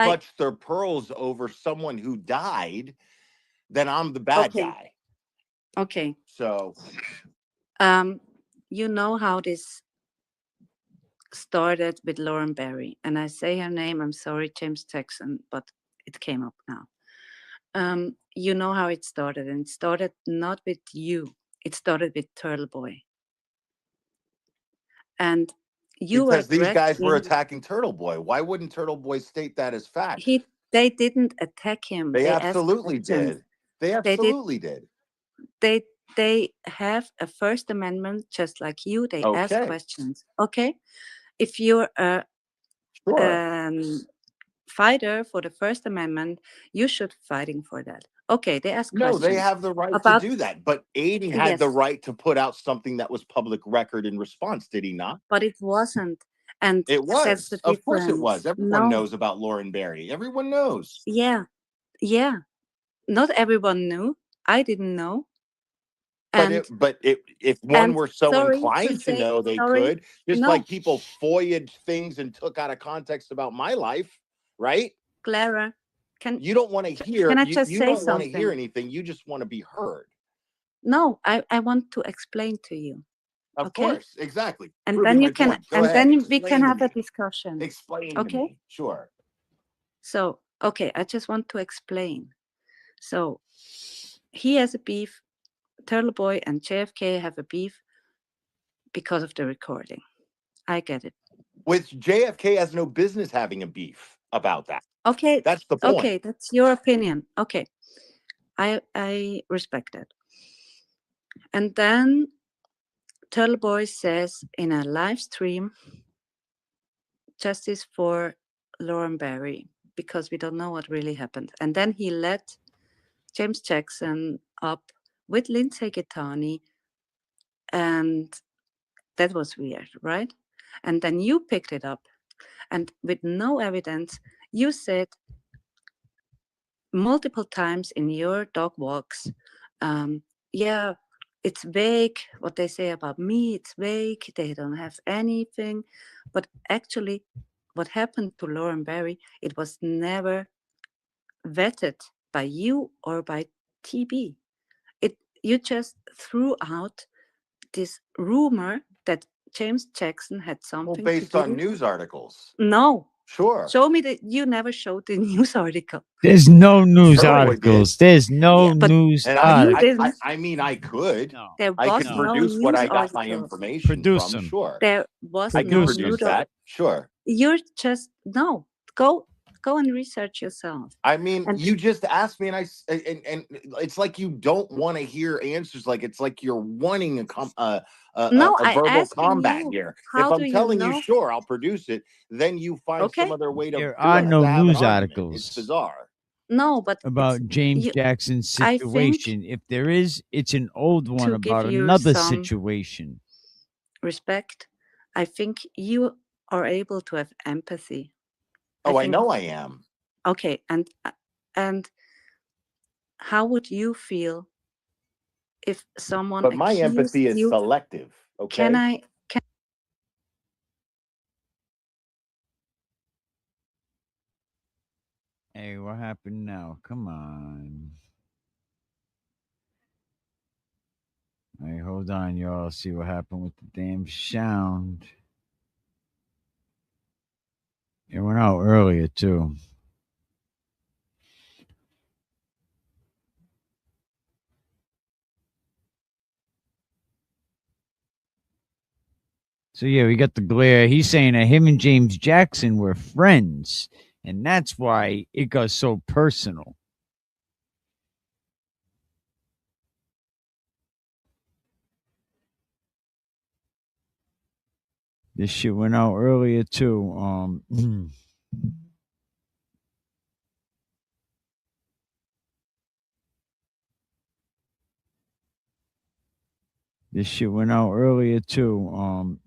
I clutch their pearls over someone who died, then I'm the bad okay, guy. okay. So Um, you know how this started with Lauren Berry, and I say her name. I'm sorry, James Jackson, but it came up now. You know how it started, and it started not with you. It started with Turtle Boy, and you were because these dragged guys were in. attacking Turtle Boy, why wouldn't Turtle Boy state that as fact? They didn't attack him. They They asked absolutely questions. did. They They did. absolutely did. They they have a First Amendment just like you. They ask Okay, questions. Okay, if you're a sure. um, fighter for the First Amendment, you should fighting for that. Okay, they ask No, they questions have the right to about do that. But Aiden had the yes, right to put out something that was public record in response, did he not? but it wasn't, and It that's the was. Of course it was. difference. Everyone No, knows about Lauren Berry. Everyone knows. yeah, yeah. Not everyone knew. I didn't know, and If one were so sorry to inclined to say, know, they sorry. could. Just No, like people foiled things and took out of context about my life, right? Clara, can You don't want to hear can I you just you say don't want to hear something? anything. You just want to be heard. No, I want to explain to you. Of Okay, course, exactly. and Proving then my you can, point. Go and ahead. then we can Explain to have a me. discussion. Explain to Okay, me. Sure. so okay, I just want to explain. So he has a beef. Turtle Boy and JFK have a beef because of the recording. I get it. Which JFK has no business having a beef about that. Okay, That's the point. okay, that's your opinion. Okay, I respect that. And then Turtle Boy says in a live stream, justice for Lauren Barry, because we don't know what really happened. And then he let James Jackson up with Lindsay Gitani, and that was weird, right? And then you picked it up, and with no evidence, you said multiple times in your dog walks, yeah, it's vague what they say about me, it's vague, they don't have anything. But actually, what happened to Lauren Barry, it was never vetted by you or by TB. It You just threw out this rumor that James Jackson had Well, something to based on do. news articles. No, Sure. show me that you never showed the news article. There's no news Sure I did. articles. There's no Yeah, but news And you articles. didn't. I mean I could. No, There I was could no. no produce what news I got my article. information Produce from. them. Sure. There was I can no Produce produce news. them. that. Sure. You're just no. Go and research yourself. I mean, And you just asked me, and it's like you don't want to hear answers. Like it's like you're wanting no, a I verbal asking combat you. here. If How do I'm you telling you, know? sure, I'll produce it. Then you find some Okay. other way There are to no have an news argument. It's articles bizarre. No, but it's about James you. Jackson's I think situation. If there is, it's an old one to give about you another some situation. respect, I think you are able to have empathy. I Oh, I think know I am. okay, and how would you feel if someone But my accused empathy is you? selective. Can Okay. I? Hey, what happened now? Come on. Hey, hold on, y'all. See what happened with the damn sound. It went out earlier, too. So, yeah, we got the glare. He's saying that him and James Jackson were friends, and that's why it got so personal. This shit went out earlier, too. This shit went out earlier, too.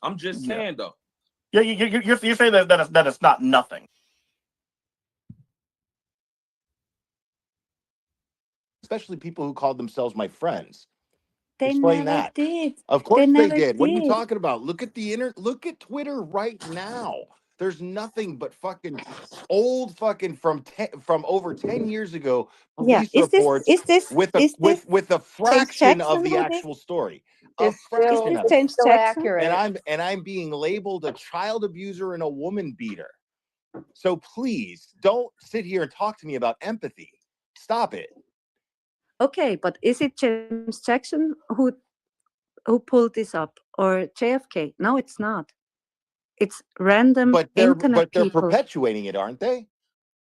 I'm just saying though. Yeah, you're saying that it's not nothing. Especially people who call themselves my friends. They Explain never that. did. Of course they never did. What are you did. talking about? Look at look at Twitter right now. There's nothing but fucking old fucking from over 10 years ago Yeah. police reports with a fraction of Jackson the who did? actual story. A It's still, fraction Is of this it. James still Jackson? accurate. And I'm being labeled a child abuser and a woman beater. So please don't sit here and talk to me about empathy. Stop it. Okay, but is it James Jackson who pulled this up or JFK? No, it's not. It's random But internet they're people. perpetuating it, aren't they?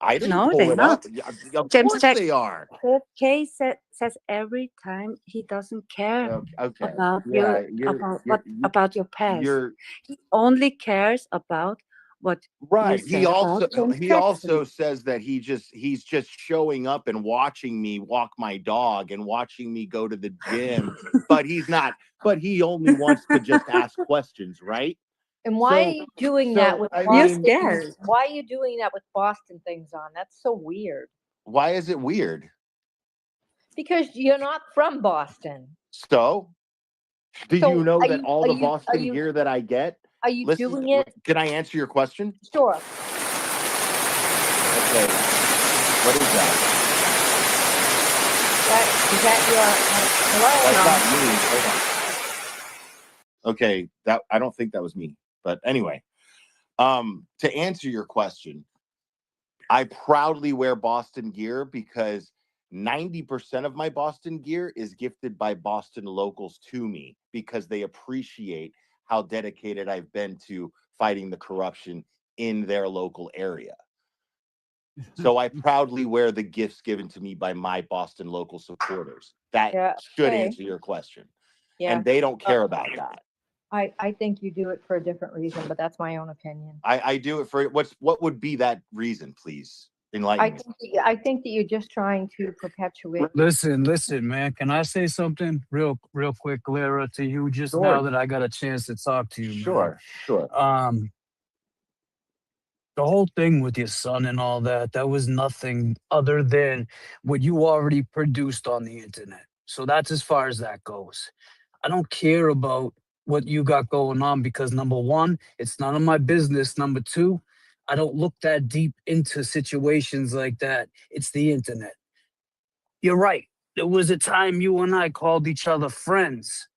I didn't No, pull they're it up. not. Yeah, of James course Jack- they are. JFK says every time he doesn't care Okay. about Yeah, about your past. you're He only cares about what right. you say about James He Jackson. also says that he's just showing up and watching me walk my dog and watching me go to the gym, but he only wants to just ask questions, right? And why are you doing that with Boston? You're scared. Why are you doing that with Boston things on? That's so weird. Why is it weird? Because you're not from Boston. So, do So you know are that you- all are the you- Boston are you- gear that I get? Are you Listen, doing it? can I answer your question? Sure. Okay. What is that? Is that your hello? That's not me. Hold on. Okay, that I don't think that was me. But anyway, to answer your question, I proudly wear Boston gear because 90% of my Boston gear is gifted by Boston locals to me because they appreciate how dedicated I've been to fighting the corruption in their local area. So I proudly wear the gifts given to me by my Boston local supporters. That should okay. answer your question. Yeah. And they don't care about that. I think you do it for a different reason, but that's my own opinion. I do it for what would be that reason, please? Enlighten me. I think that you're just trying to perpetuate. Listen, man. Can I say something real quick, Lara, to you just Sure. now that I got a chance to talk to you, man? Sure. The whole thing with your son and all that was nothing other than what you already produced on the internet. So that's as far as that goes. I don't care about what you got going on because number one, it's none of my business. Number two, I don't look that deep into situations like that. It's the internet. You're right. There was a time you and I called each other friends.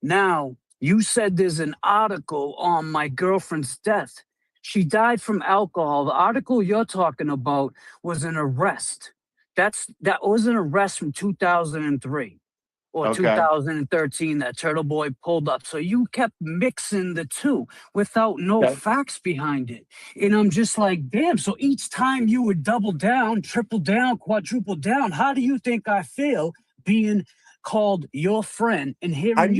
Now, you said there's an article on my girlfriend's death. She died from alcohol. The article you're talking about was an arrest. That was an arrest from 2003 or Okay. 2013 that Turtle Boy pulled up. So you kept mixing the two without no Okay. facts behind it. And I'm just like, damn. So each time you would double down, triple down, quadruple down, how do you think I feel being called your friend and hearing How do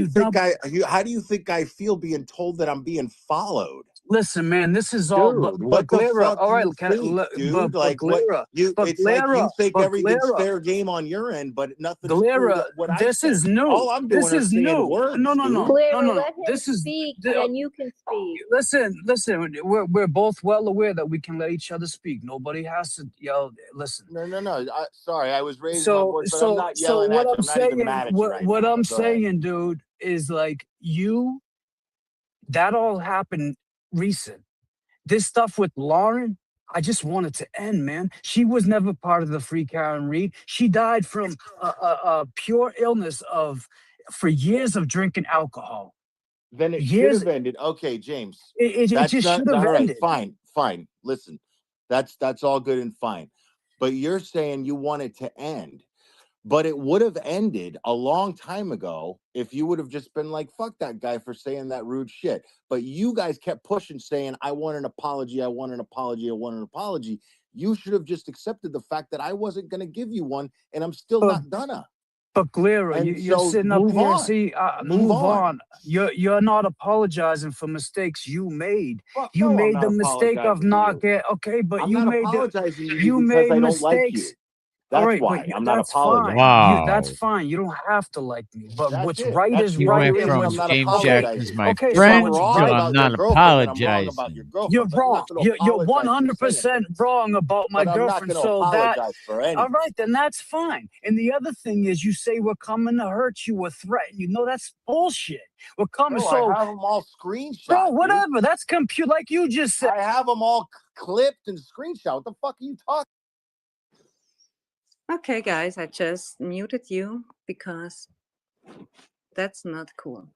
you think I feel being told that I'm being followed? Listen, man, this is all. Dude, what the Glera, fuck all do right, you think, dude? but Like what Glera, you? but It's like you Glera, think but everything's Glera, fair game on your end, but nothing's true Glera, what I this said. is new. All I'm doing This is is saying new. words, No. Clara, let him This is speak, the- and you can speak. Listen. We're both well aware that we can let each other speak. Nobody has to yell. Listen. No. Sorry, I was raising my voice, but I'm not So yelling what at you. I'm I'm not saying, even mad at you right what now. I'm Go ahead. saying, dude, is like that all happened recent. This stuff with Lauren, I just want it to end, man. She was never part of the Free Karen Reed. She died from a pure illness for years of drinking alcohol. Then it should Years, have ended. Okay, James. it That's just not should have all right. ended. Fine. Listen, that's all good and fine. But you're saying you want it to end. But it would have ended a long time ago if you would have just been like, fuck that guy for saying that rude shit. But you guys kept pushing, saying, I want an apology. I want an apology. I want an apology. You should have just accepted the fact that I wasn't going to give you one, and I'm still not gonna. But Glera, And you're so sitting up move here. on. See, Move on. You're not apologizing for mistakes you made. Fuck You no, I'm made not the mistake of apologizing to not you. get okay, but I'm you not made apologizing to you you because made I don't like you. mistakes. All That's right, why but I'm not that's apologizing. fine. That's Wow. fine. You don't have to like me. But That's what's it. right That's is the You only right, went and reason from I'm what's not James okay. Jackson's apologizing. my Okay, If so I'm friend what's wrong to right? I'm about your not girlfriend, then I'm wrong about your apologizing. girlfriend. You're But I'm not wrong. going to You're apologize for saying 100% things. wrong about my But I'm not girlfriend. going to So that apologize for all anything. right, then that's fine. And the other thing is, you say we're coming to hurt you or threaten you. No, that's bullshit. We're coming. No, I So, have them all bro, screenshot, dude. whatever. That's compute. Like you just said. I have them all clipped and screenshot. What the fuck are you talking? Okay, guys, I just muted you because that's not cool.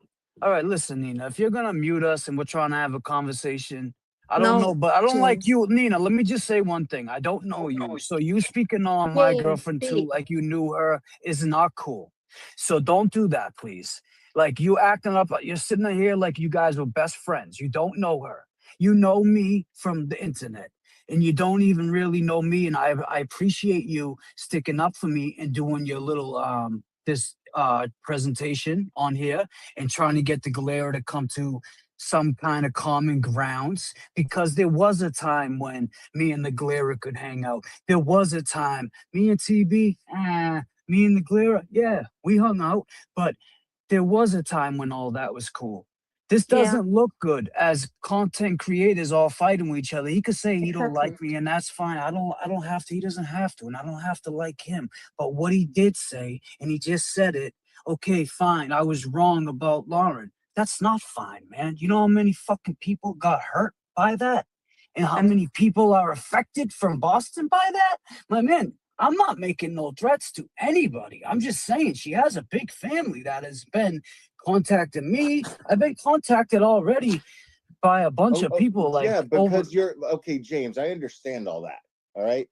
All right, listen, Nina. If you're gonna mute us and we're trying to have a conversation, I don't know, No, but I don't like James. you, Nina. Let me just say one thing. I don't know you, so you speaking on my James, girlfriend too, speak. like you knew her, is not cool. So don't do that, please. Like you acting up, you're sitting here like you guys were best friends. You don't know her. You know me from the internet, and you don't even really know me. And I appreciate you sticking up for me and doing your little this presentation on here and trying to get the Galera to come to some kind of common grounds, because there was a time when me and the Galera could hang out. There was a time me and TB, me and the Galera, yeah, we hung out, but there was a time when all that was cool. This Yeah, doesn't look good as content creators all fighting with each other. He could say he don't exactly. like me, and that's fine. I don't have to. He doesn't have to, and I don't have to like him. But what he did say, and he just said it, okay, fine, I was wrong about Lauren. That's not fine, man. You know how many fucking people got hurt by that? And how And many people are affected from Boston by that? My man, I'm not making no threats to anybody. I'm just saying she has a big family that has been contacting me. I've been contacted already by a bunch of people Yeah, like over. because you're okay, James. I understand all that. All right.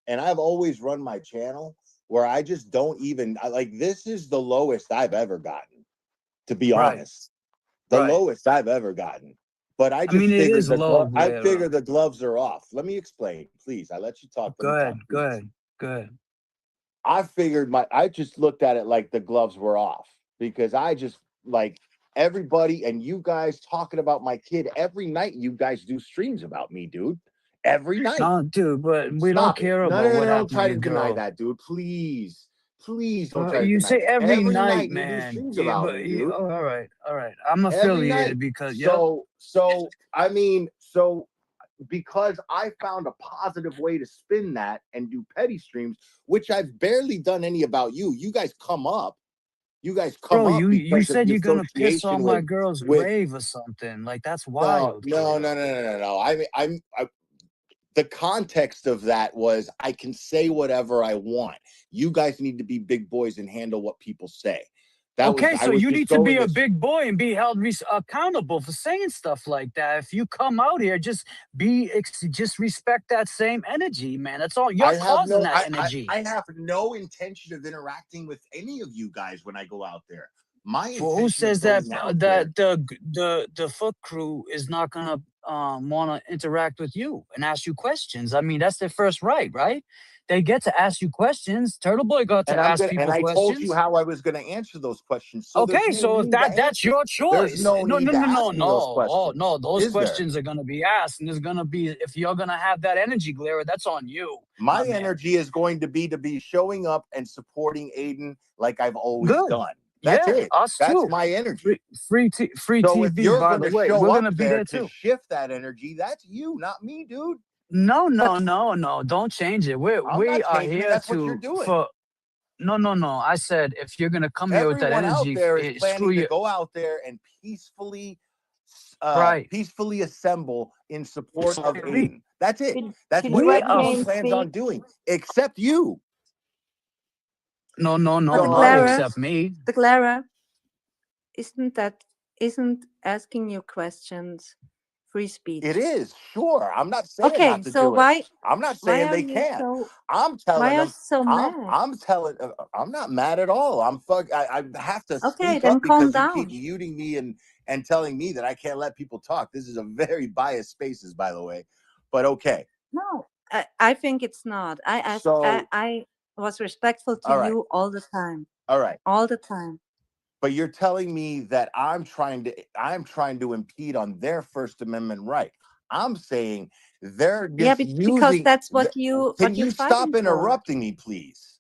And I've always run my channel where I just don't even like this is the lowest I've ever gotten, to be Right, honest. The right. lowest I've ever gotten. But I I mean, just it figured is low, I Galera. figured the gloves are off. Let me explain, please. I let you talk. Let Go me ahead, talk, go please. ahead, go ahead. I figured I just looked at it like the gloves were off because I just like everybody and you guys talking about my kid every night. You guys do streams about me, dude. Every night. No, dude, but we don't Stop it. care No, about no, no, what don't happened to try to your deny girl. that, dude. Please. Please don't try to You deny say that. every Every night, night you do man. streams Yeah, about but me, dude. oh, all right. I'm Every affiliated night. because yep. So I mean, so because I found a positive way to spin that and do petty streams, which I've barely done any about you. You guys come up. You guys come Bro, up you because of said the you're gonna piss association on my girl's with grave or something. Like that's no, wild, no, no, Galera. no, no, no, no. I mean, the context of that was I can say whatever I want. You guys need to be big boys and handle what people say. That was Okay, I so was you just need to be going a to big boy and be held accountable for saying stuff like that. If you come out here, just just respect that same energy, man. That's all. You're causing that energy. I have no intention of interacting with any of you guys when I go out there. My Well, who intention of says that going out there. the Foot Crew is not gonna want to interact with you and ask you questions? I mean, that's their first right, right? They get to ask you questions. Turtle Boy got to ask And people I told you questions. how I was going to answer those questions. So there's Okay, no so if need to that's answer. your There's choice. no No, need no, to no, no, ask me no. those Oh, questions. no, those Is there? questions are gonna be asked, and there's gonna be if you're gonna have that energy, Galera, that's on you. My man. energy is going to be showing up and supporting Aiden like I've always Good. done. That's Yeah, it. us That's too. my energy. Free So if TV, you're by going the to way. show We're up gonna be there there to too. shift that energy, that's you, not me, dude. No, no, no, no. Don't change it. We I'm we not are changing it. here That's what you're to doing. for no, no, no. I said if you're gonna come here with that Everyone out energy, there is screw planning to you. go out there and peacefully Right. peacefully assemble in support of We Aiden. That's it. Could, That's could what you let everyone James plans on speak? doing, except you. no, no, but no, the So not Clara, except me. the Clara, isn't asking you questions free speech? it is, sure. I'm not saying Okay, not to so do it. I'm not why saying are they you can't. so I'm telling why are you them. so mad? I'm telling. I'm not mad at all. I have to Okay, speak then up calm because you keep down. muting me and telling me that I can't let people talk. This is a very biased spaces, by the way. But okay. No, I think it's not. So I was respectful to all right, you all the time, all right. all the time. But you're telling me that I'm trying to impede on their First Amendment right. I'm saying they're Yeah, just because using. that's what you Can what you're you stop fighting for. interrupting me, please?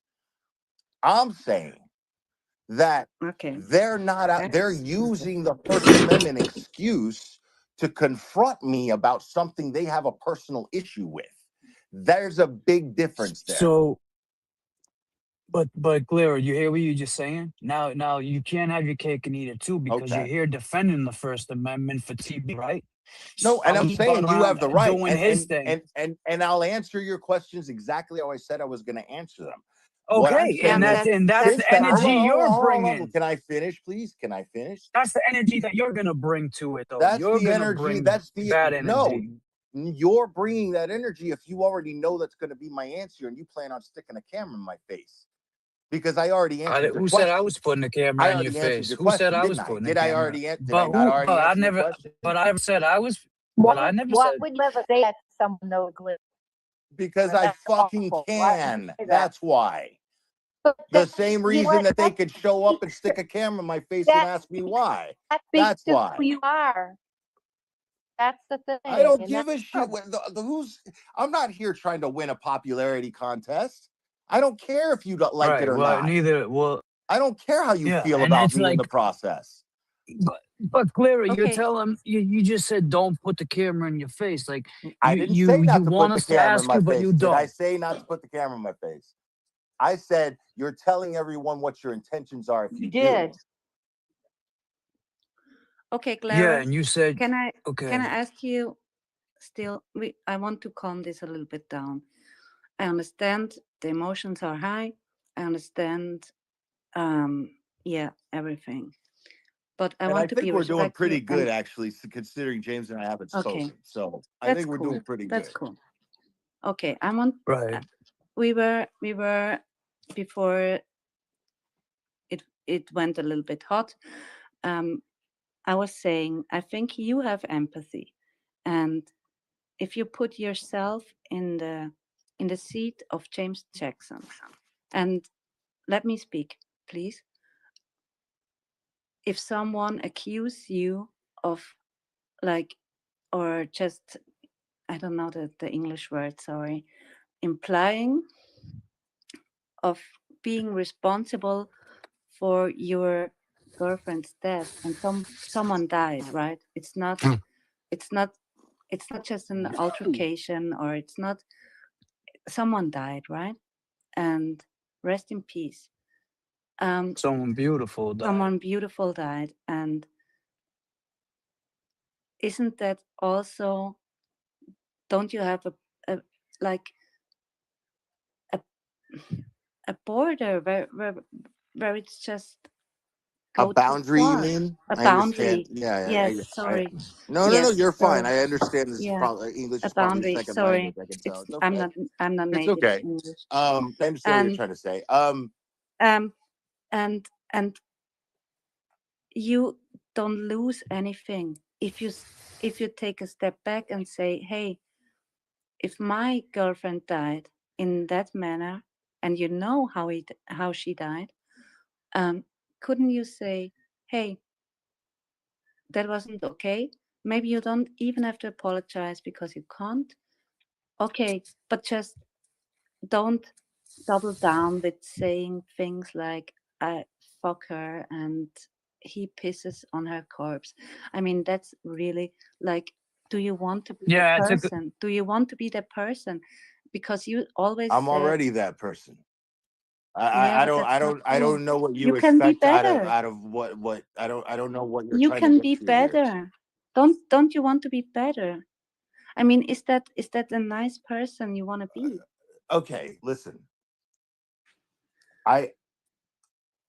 I'm saying that Okay. they're not out, they're Yes. using the First Amendment excuse to confront me about something they have a personal issue with. There's a big difference there. So, but Clara, you hear what you just saying? Now you can't have your cake and eat it too, because you're Okay. here defending the First Amendment for TB, right? No, and So I'm he's going saying you around have the right, doing his thing. and I'll answer your questions exactly how I said I was going to answer them. What I'm Okay, saying and is, that's since the that, energy you're hold on. bringing. Can I finish, please? Can I finish? That's the energy that you're gonna bring to it, though. That's You're the gonna energy. bring That's the bad no. energy. You're bringing that energy if you already know that's going to be my answer, and you plan on sticking a camera in my face, because I already answered your Who said I question. was putting the camera I in your already answered face? your Who said question, I was didn't I? putting the Did I camera? already? Did I But not who? already But I answer your never. question? But I said I was. But I never Why said. would you ever say that to someone though, Glenn? Because I That's fucking awful. Why would you can. say that? That's why. But The that, same you know reason what? that they could show up and stick a camera in my face and That ask me why. that speaks That's to why. who you are. That's the thing. I don't and give a that's shit. Who's? I'm not here trying to win a popularity contest. I don't care if you don't like it Right. or Well, not. neither. Well, I don't care how you yeah, feel and about it's me in like. the process. But Clara, you're Okay. telling you just said don't put the camera in your face. Like I you didn't you say you not to want put the us to camera in ask my you, but face. you Did I don't. say not to put the camera in my face? I said you're telling everyone what your intentions are if you you did. do. Okay, Yeah, Clara. and you said Can I okay. ask you still? I want to calm this a little bit down. I understand the emotions are high. I understand, yeah, everything. But I And I want to be think we're doing pretty respectful. good, And actually, considering James and I haven't okay, spoken. So I that's think we're cool. doing pretty That's good. cool. Okay, I want. Right. We were before it went a little bit hot. I was saying I think you have empathy, and if you put yourself in the seat of James Jackson, and let me speak, please. If someone accuses you of, like, or just, I don't know the English word, sorry, implying of being responsible for your girlfriend's death, and someone died, right? It's not just an altercation, or it's not, someone died, right? And rest in peace. Someone beautiful died. Someone beautiful died, and isn't that also, don't you have a like a border where it's just A go too boundary, you far? mean? A I understand. boundary. Yeah. Yes, sorry. No, Yes, you're fine. so I understand this is yeah, probably English a is probably boundary. second Sorry, language. I can tell. it's It's okay. I'm not It's native okay. English. I understand what you're And trying to say. and you don't lose anything if you take a step back and say, hey, if my girlfriend died in that manner, and you know how she died, couldn't you say, hey, that wasn't okay? Maybe you don't even have to apologize because you can't. Okay, but just don't double down with saying things like, I fuck her and he pisses on her corpse. I mean, that's really like, do you want to be Yeah, that it's a good. person? Do you want to be that person? Because you always I'm said, already that person. yeah, I but that's not I cool. don't know what you You can be expect better. out of what I don't know what you're You trying to can get be to here. better. Don't you want to be better? I mean, is that a nice person you want to be? Okay, listen. I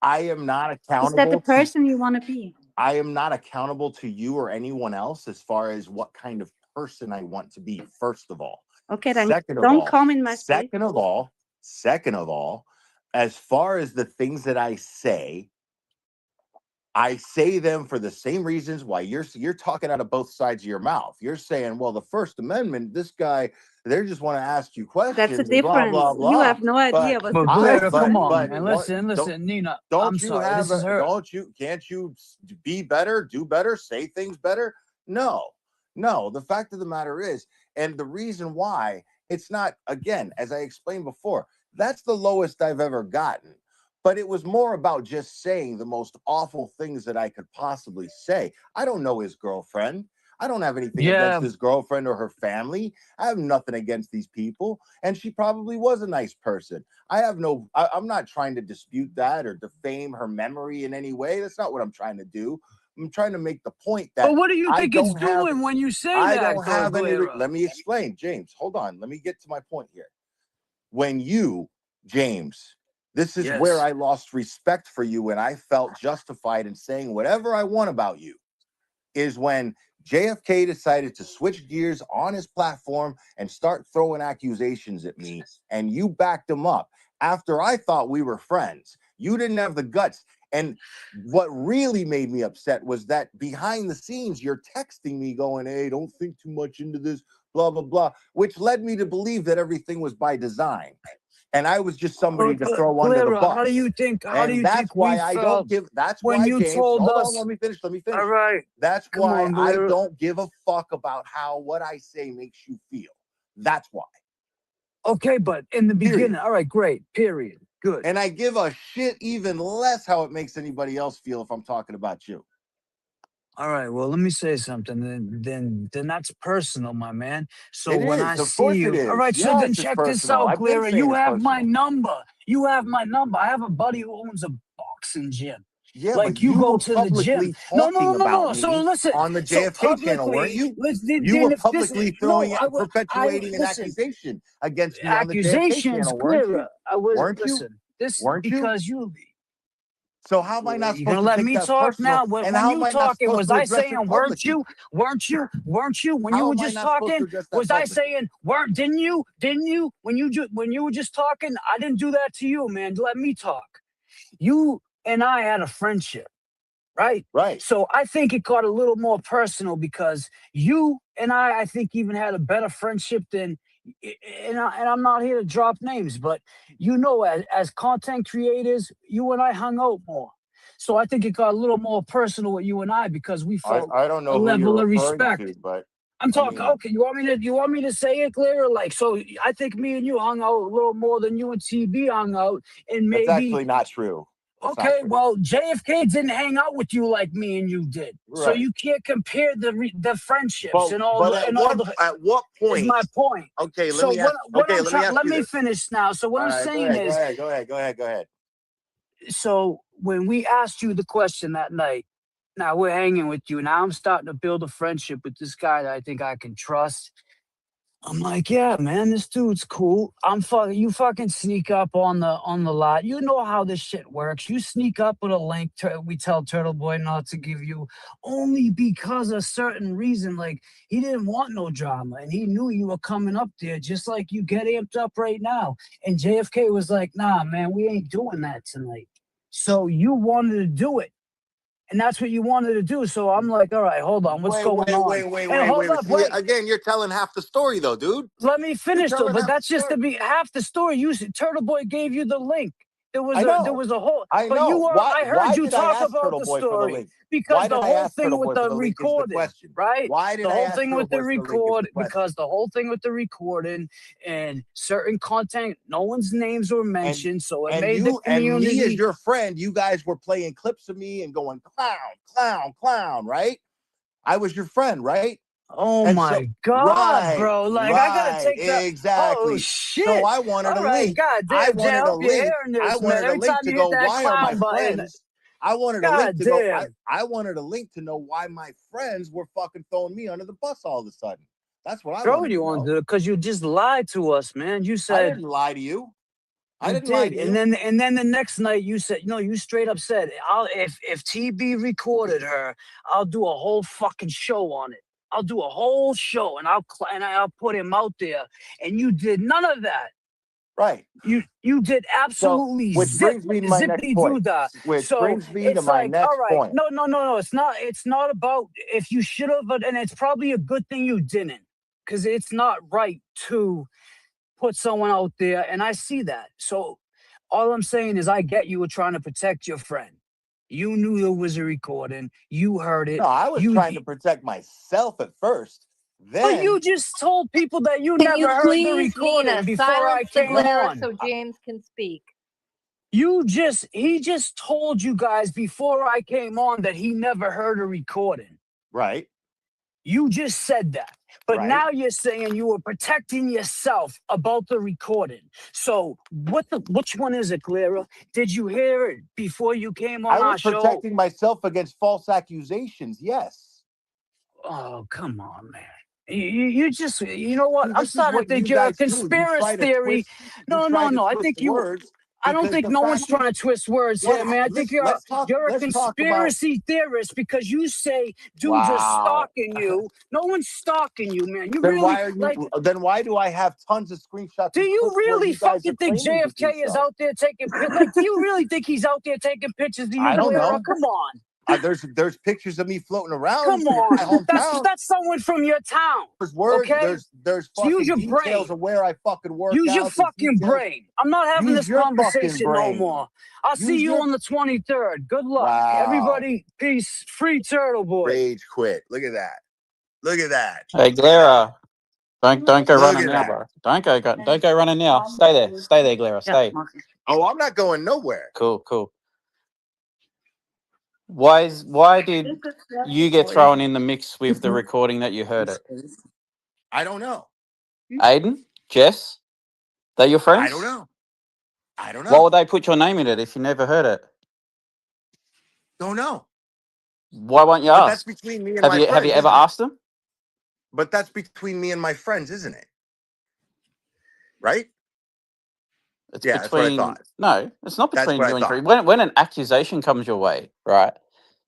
am not Is that the accountable to person you want to be? I am not accountable to you or anyone else as far as what kind of person I want to be, first of all. Okay, then Second of don't all, come in my space. second of all, as far as the things that I say them for the same reasons why you're talking out of both sides of your mouth. You're saying, well, the First Amendment, this guy, they just want to ask you questions. That's a and blah, difference. blah, blah. You have no idea But what But the Clara, First come on, Amendment man. is. Listen, Nina. Don't I'm you sorry. have This is her. can't you be better, do better, say things better? No, No, the fact of the matter is, and the reason why, it's not, again, as I explained before, that's the lowest I've ever gotten. But it was more about just saying the most awful things that I could possibly say. I don't know his girlfriend. I don't have anything Yeah, against his girlfriend or her family. I have nothing against these people. And she probably was a nice person. I'm not trying to dispute that or defame her memory in any way. That's not what I'm trying to do. I'm trying to make the point that but what do you I think it's don't have doing when you say I that, don't have any. Glera? Let me explain, James. Hold on. Let me get to my point here. When you, James, this is where Yes. I lost respect for you and I felt justified in saying whatever I want about you, is when JFK decided to switch gears on his platform and start throwing accusations at me, and you backed him up after I thought we were friends. You didn't have the guts. And what really made me upset was that behind the scenes, you're texting me going, hey, don't think too much into this, blah, blah, blah, which led me to believe that everything was by design. And I was just somebody to throw under the Glera, bus. how do you think? How do And you that's think we why I don't felt give, that's when why, you James, told hold us? on, let me finish. All right, That's come why on, I Glera. don't give a fuck about how what I say makes you feel. That's why. Okay, but in the beginning, Period. all right, great, period, good. And I give a shit even less how it makes anybody else feel if I'm talking about you. All right, well, let me say something. Then that's personal, my man. So It when I is. Of see course it you, all is. right. So then Yes, it's check this personal. out, I've been Glera. saying You it's have my personal. number. You have my number. I have a buddy who owns a boxing gym. Yeah, Like but you you go were to the gym. publicly No, no, no, talking no, about no. So me listen. on the So JFK channel, weren't publicly, you? You then were if this publicly throwing no, I perpetuating an listen. accusation against me on the JFK Accusations, channel, weren't you? Glera. I was Weren't you? listen. This Weren't you? because you. So how am I not You supposed gonna to let take me that talk personal? now? When, And when how you am I not talking, supposed was to I address it saying weren't publicly? you? Weren't you? When you How were am I just not supposed to talking, address that was I publicly? saying weren't? Didn't you? Didn't you? When you were just talking, I didn't do that to you, man. Let me talk. You and I had a friendship, right? Right. So I think it got a little more personal because you and I think, even had a better friendship than. And I'm not here to drop names, but as content creators, you and I hung out more. So I think it got a little more personal with you and I because we felt I don't a know who you're level of referring respect. to, but I'm I talking. mean, Okay, you want me to say it clearer? Like, so I think me and you hung out a little more than you and TB hung out, and that's maybe actually not true. That's not okay. true. Well, JFK didn't hang out with you like me and you did, so Right. you can't compare the friendships But and all but the and all the. at what Is point? my point. Okay, So what I'm let me trying. ask Let you me this. finish now. So what All I'm right, saying is, go ahead. so when we asked you the question that night, now we're hanging with you. Now I'm starting to build a friendship with this guy that I think I can trust. I'm like, yeah, man, this dude's cool. You fucking sneak up on the lot. You know how this shit works. You sneak up with a link. We tell Turtle Boy not to give you only because of certain reason. Like he didn't want no drama, and he knew you were coming up there, just like you get amped up right now. And JFK was like, nah, man, we ain't doing that tonight. So you wanted to do it. And that's what you wanted to do. So I'm like, all right, hold on. What's going on? And hold up, See, wait. again, you're telling half the story though, dude. Let me You're finish though, telling but half that's the just to story. be half the story. Turtle Boy gave you the link. I There know. was a whole, I but you know. were. I heard Why you did I talk ask about Turtle the Boy for the story link? because Why the did I whole ask thing Turtle with Boy for the the link is the recording, question. right? Why did The I whole ask thing Turtle with the Boy for the link is the question. because the whole thing with the recording and certain content, no one's names were And mentioned, so it and made the you and me as community. your friend, you guys were playing clips of me and going clown, right? I was your friend, right? Oh And so, my God, bro! Like I gotta take the. Oh exactly. So shit! I wanted All a right, link. God I damn, Jay, I wanted a hope you're link. hearing I this, man. wanted a Every time link to you hit go, that why are my clown button, friends? I wanted a link God to go. damn. I wanted a link to know why my friends were fucking throwing me under the bus all of a sudden. That's what I Throwing wanted to you on know. because you just lied to us, man. You I said didn't lie to you. I you didn't lie did, to you. and then the next night you said, no, you straight up said, if TB recorded her, I'll do a whole fucking show on it. I'll do a whole show, and I'll put him out there, and you did none of that. Right. You did So, absolutely which brings me to my next zippity point. doo dah. Which So brings me to it's my like, all next right, point. no. It's not about if you should have, and it's probably a good thing you didn't, because it's not right to put someone out there, and I see that. So all I'm saying is, I get you were trying to protect your friend. You knew there was a recording. You heard it. No, I was You trying to protect myself at first. But Then you just told people that you Can you never heard the please, recording Nina, before I silence the came glare on. so James can speak? He just told you guys before I came on that he never heard a recording. right, You just said that. But Right. now you're saying you were protecting yourself about the recording. So which one is it, Clara? Did you hear it before you came on I our was show? protecting myself against false accusations. Yes. Oh, come on, man. You just, you know what? See, I'm this is starting to what think you you're a guys do. You conspiracy try to theory. twist. No, you try to I twist think you, words I don't because think the no fact one's trying to twist words here, man. I think let's talk. you're a Let's talk about. conspiracy theorist because you say dudes are Wow. stalking you. No one's stalking you, man. You Then really why are you? like. Then why do I have tons of screenshots? Do and you clips where really you guys fucking are think claiming to do JFK is so? out there taking like? Do you really think he's out there taking pictures of you, I don't Clara? know. Come on. There's pictures of me floating around Come in my on, hometown. that's someone from your town. There's words. Okay? There's So use fucking your details brain. of where I fucking work Use out. your there's fucking details. brain. I'm not having Use this your fucking conversation no brain. more. I'll see Use you your- on the 23rd. Good luck, Wow. everybody. Peace. Free Turtle Boy. Rage quit. Look at that. Look at that. Hey, Glera, don't go Look running at now, that. bro. Don't go running now. Stay there, Glera. Yeah, Stay. Marcus. Oh, I'm not going nowhere. Cool. Why did you get thrown in the mix with the recording that you heard it? I don't know. Aiden, Jess, they your friends? I don't know. I don't know. Why would they put your name in it if you never heard it? Don't know. Why won't you But that's ask? between me and Have my you friends. ever isn't it? asked them? But that's between me and my friends, isn't it? Right? It's Yeah, that's what I between. thought. No, it's not That's between what I you and thought. Drew. When an accusation comes your way, right,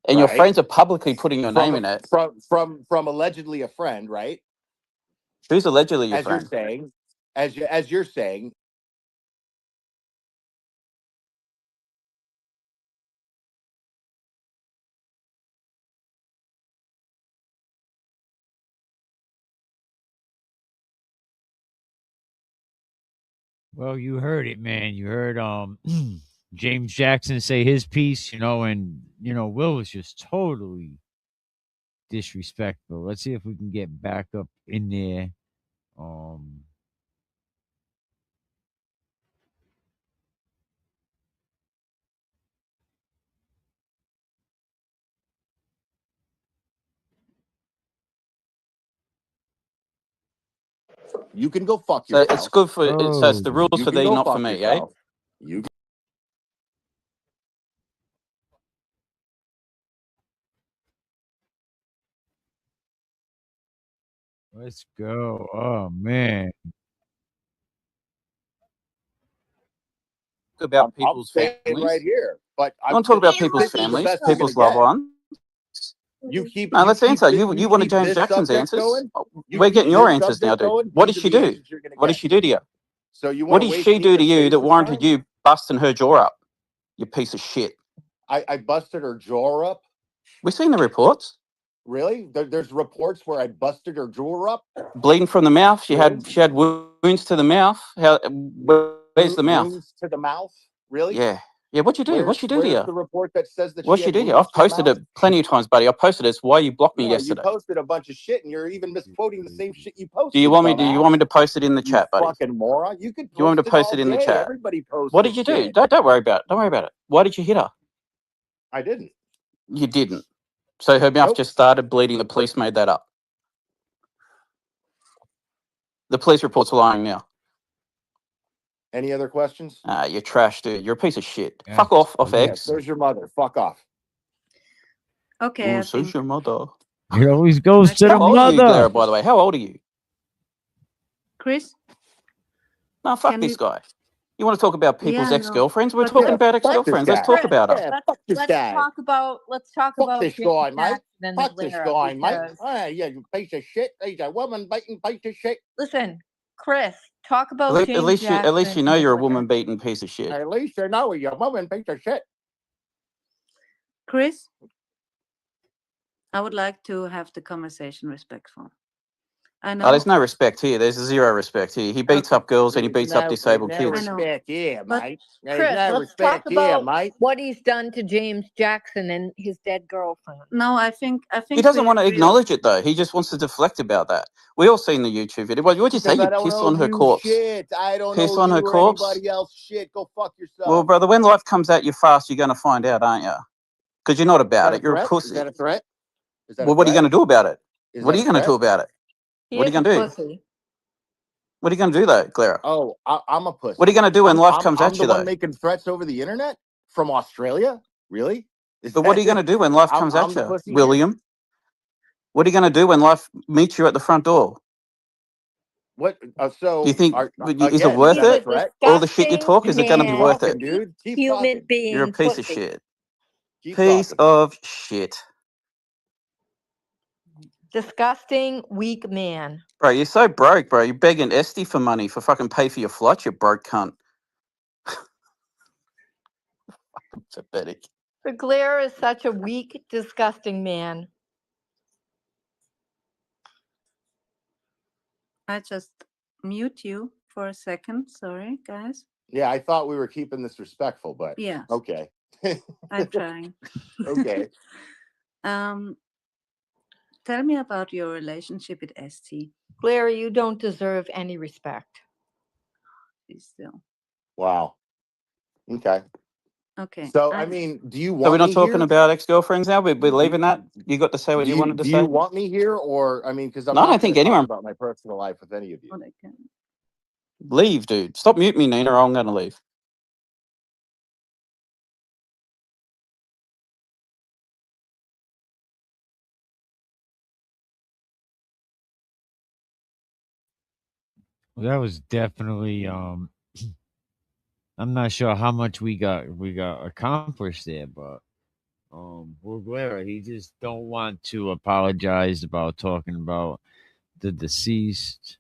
and your Right. friends are publicly putting your name in it, From allegedly a friend, right? who's allegedly your As you're friend? saying, as you're saying, Well, you heard it, man. You heard James Jackson say his piece, and Will was just totally disrespectful. Let's see if we can get back up in there. you can go fuck So yourself. it's good for. So it's the rules You for can thee, go not for fuck me, yourself. You Let's go. Oh man. About I'm people's staying families. right here. But I want to talk about this people's is the families, best you're people's gonna loved get. ones. You keep. No, you let's keep answer. thi- You wanted keep James this Jackson's subject answers. going. You We're keep getting your this answers now, subject dude. going, What these did are she the do? answers you're gonna What did get. she do to you? So you What want to did waste she do to Nina you that Face's warranted time? you busting her jaw up? You piece of shit. I busted her jaw up. We've seen the reports. Really? There's reports where I busted her jaw up. Bleeding from the mouth. She Really? had wounds to the mouth. Where's the mouth? Wounds to the mouth. Really? Yeah. What'd you do? What'd she do to Where's you? the report that says that What'd she she had do to you? wounds I've to the posted mouth? it plenty of times, buddy. I posted it. It's why you blocked me No, yesterday. you posted a bunch of shit, and you're even misquoting the same shit you posted. Do you want me dumbass. to post it in the You chat, buddy? fucking moron! You could. Do you want me to post all it in the day. chat? Everybody posts. What did you do? shit. Don't worry about it. Don't worry about it. Why did you hit her? I didn't. You didn't. So her mouth Nope. just started bleeding. The police made that up. The police report's lying now. Any other questions? You're trash, dude. You're a piece of shit. Yeah. Fuck off Yes. X. There's your mother. Fuck off. Okay, I Oh, so's think your mother. It always goes to the How old are you, mother. Clara, by the way? How old are you? Chris. No, fuck Can this you- guy. You want to talk about people's Yeah, no. ex-girlfriends? We're But talking yeah, about fuck this ex-girlfriends. guy. Let's talk about her. Yeah, fuck this guy. Let's talk Fuck about this James guy, mate. Jackson and Fuck this Clara, guy, mate. because- Ah, yeah, you piece of shit. He's a woman beating piece of shit. Listen, Chris, talk about At James least Jackson you know and you're a Clara. woman beating piece of shit. At least you know you're a woman piece of shit. Chris, I would like to have the conversation respectful. I Oh, know, there's no respect here. There's zero respect here. He beats Okay. up girls and he beats up disabled There's no kids. I know, respect here, but mate. There's Chris, no let's talk respect here, about mate. what he's done to James Jackson and his dead girlfriend. no, I think He doesn't we want to agree. acknowledge it though. He just wants to deflect about that. We all seen the YouTube video. What'd you say? Because You I don't piss owe on her you corpse. shit. I don't Piss owe on you her or corpse? anybody else shit. Go fuck yourself. Well, brother, when life comes at you fast, you're going to find out, aren't you? Because you're not Is about that it. You're a threat? Is pussy. that a threat? Is that Well, a what are you threat? going to do about it? Is What that are a you going to do threat? about it? He What are is you a going to do? pussy. What are you going to do though, Clara? Oh, I'm a pussy. What are you going to do when life I'm comes at the you one though? making threats over the internet from Australia. Really? Is But what are you that- going to do when life comes I'm at the you, pussy here? William? What are you going to do when life meets you at the front door? What? Do you think is again, it worth is that a it? threat? All the shit you talk, is it going to be Keep worth talking, it? dude. Keep Human talking. being. You're a piece pussy. of shit. Keep Piece talking. of shit. Disgusting, weak man. Bro, you're so broke, bro. You're begging Esty for money for fucking pay for your flight, you broke cunt. Pathetic. The Glare is such a weak, disgusting man. I just mute you for a second. Sorry, guys. Yeah, I thought we were keeping this respectful, but Yeah, okay. I'm trying. Okay. Tell me about your relationship with ST. Glare, you don't deserve any respect. Still. Wow. Okay. Okay. So, I mean, do you want So we're not me talking here? about ex-girlfriends now? We're leaving that? You got to say what you wanted to Do say? you want me here, or I mean, because I'm No, I not don't going think to talk anyone- about my personal life with any of you. What I can. Leave, dude. Stop mute me, Nina, or I'm going to leave. Well, that was definitely I'm not sure how much we got accomplished there, but Guerra, he just don't want to apologize about talking about the deceased.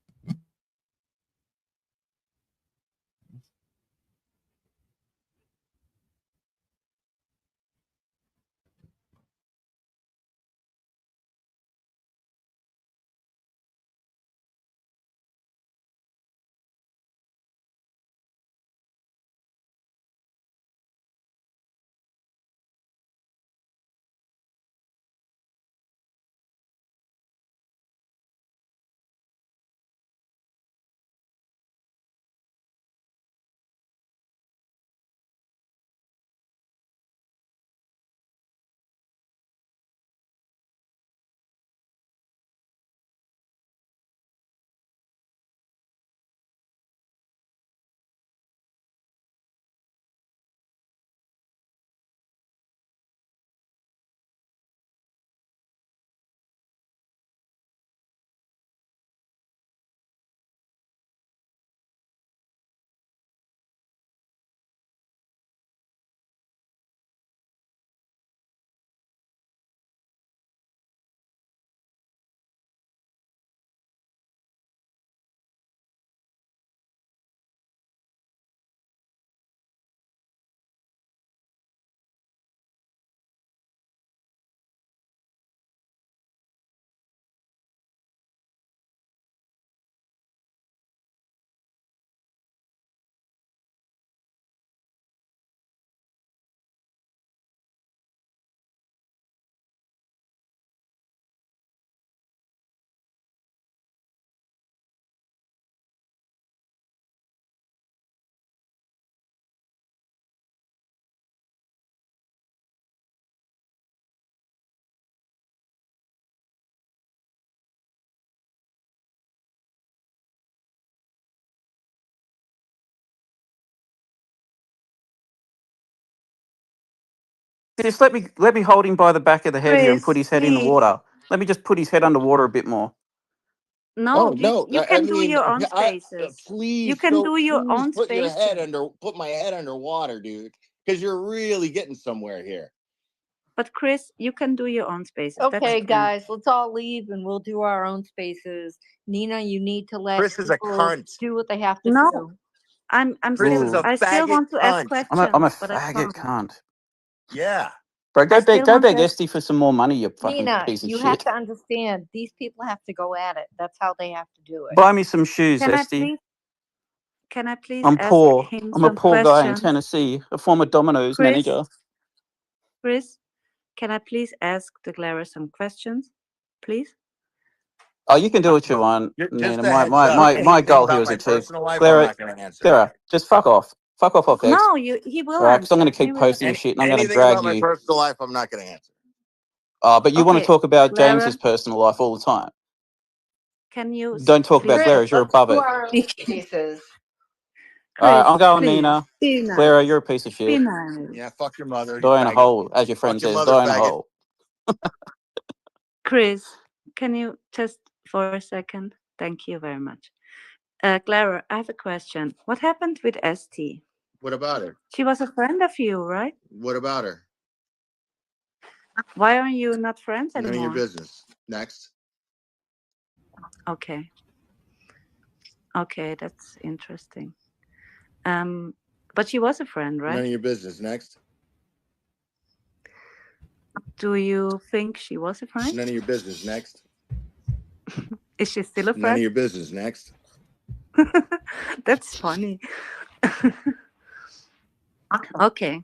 Just let me hold him by the back of the head here and put Chris, his head in the please. water. Let me just put his head underwater a bit more. No, no, you can do your own I spaces. please, You can do your please own put your head spaces. put my head underwater, dude, because you're really getting somewhere here. But Chris, you can do your own spaces. That's Okay, fine. guys, let's all leave and we'll do our own spaces. Nina, you need to let Chris is a people cunt. do what they have to No, do. I'm Chris still is a I still faggot want to ask cunt. questions. I'm a but I faggot can't. cunt. Yeah. Bro, I go beg, still go want beg that. Esty for some more money, you fucking Nina, piece of you have shit. to understand, these people have to go at it. That's how they have to do it. Buy me some shoes, Can I Esty. please? Can I please I'm ask poor. him I'm a some poor guy in questions? Tennessee, a former Domino's Chris, manager. Chris, can I please ask the Clara some questions, please? Oh, you can do what you Look, want, just Nina. a My heads my up. my Okay. my Anything goal here about was my achieved. personal life, I'm Clara, not going to answer. Clara, just fuck off. Fuck off, X. No, he will All right, because I'm going to answer. He keep will posting your answer. shit and I'm going to Anything drag about my you. personal life, I'm not going to answer. But you want to Okay, talk about Clara, James's personal life all the time. can you Don't talk about please? Clara's. You're let's above do it. our own Chris, spaces. All right, I'm going, please Nina. be Clara, nice. you're a piece of Be shit. nice. Yeah, fuck your mother, you Die in a faggot. hole, as your friend Fuck your says. mother, Die in a faggot. hole. Chris, can you just for a second? Thank you very much. Clara, I have a question. What happened with ST? What about her? She was a friend of you, right? What about her? Why are you not friends None of your anymore? business. Next. Okay. Okay, that's interesting. But she was a friend, None right? of your business. Next. Do you think she was a friend? None of your business. Next. Is she still a None of friend? your business. Next. That's funny. Okay.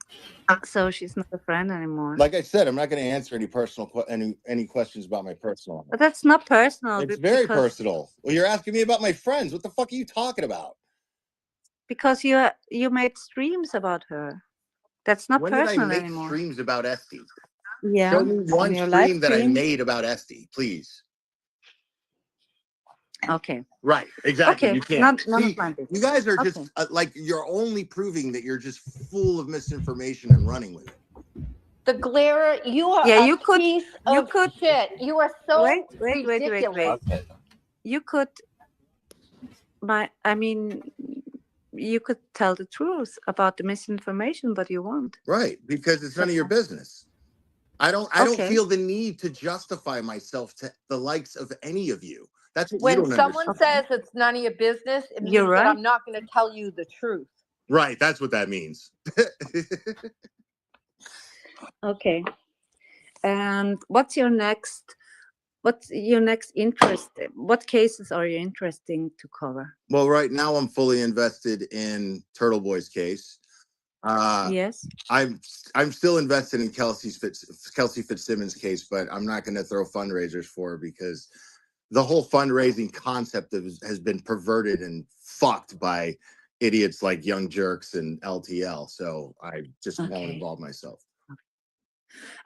So she's not a friend anymore. Like I said, I'm not going to answer any personal any questions about my personal life. But that's not personal. It's very because, personal. Well, you're asking me about my friends. What the fuck are you talking about? because you made streams about her. That's not When did I personal make anymore. streams about Esty? Yeah. Show me one On your live stream that I stream. made about Esty, please. Okay. Right, exactly. Okay. You can't. None See, of my business. you guys are just Okay. like you're only proving that you're just full of misinformation and running with it. The Glare, you are Yeah, a you could- piece you of could- shit. You are so Wait. ridiculous. You could you could tell the truth about the misinformation, but you won't. Right, because it's none of your business. I don't Okay. feel the need to justify myself to the likes of any of you. That's what you When don't someone understand. says it's none of your business, it means You're that right. I'm not going to tell you the truth. Right, that's what that means. Okay. And what's your next interest? What cases are you interesting to cover? Well, right now I'm fully invested in Turtle Boy's case. Yes. I'm still invested in Kelsey Fitzsimmons case, but I'm not going to throw fundraisers for her because the whole fundraising concept has been perverted and fucked by idiots like Young Jerks and LTL. So I just won't Okay. involve myself.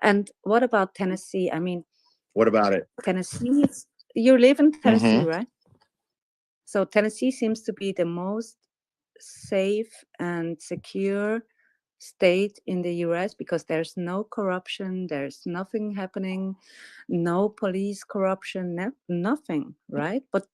And what about Tennessee? I mean, What about it? Tennessee, you live in Tennessee, Mhm. right? So Tennessee seems to be the most safe and secure state in the US because there's no corruption, there's nothing happening, no police corruption, nothing, right? But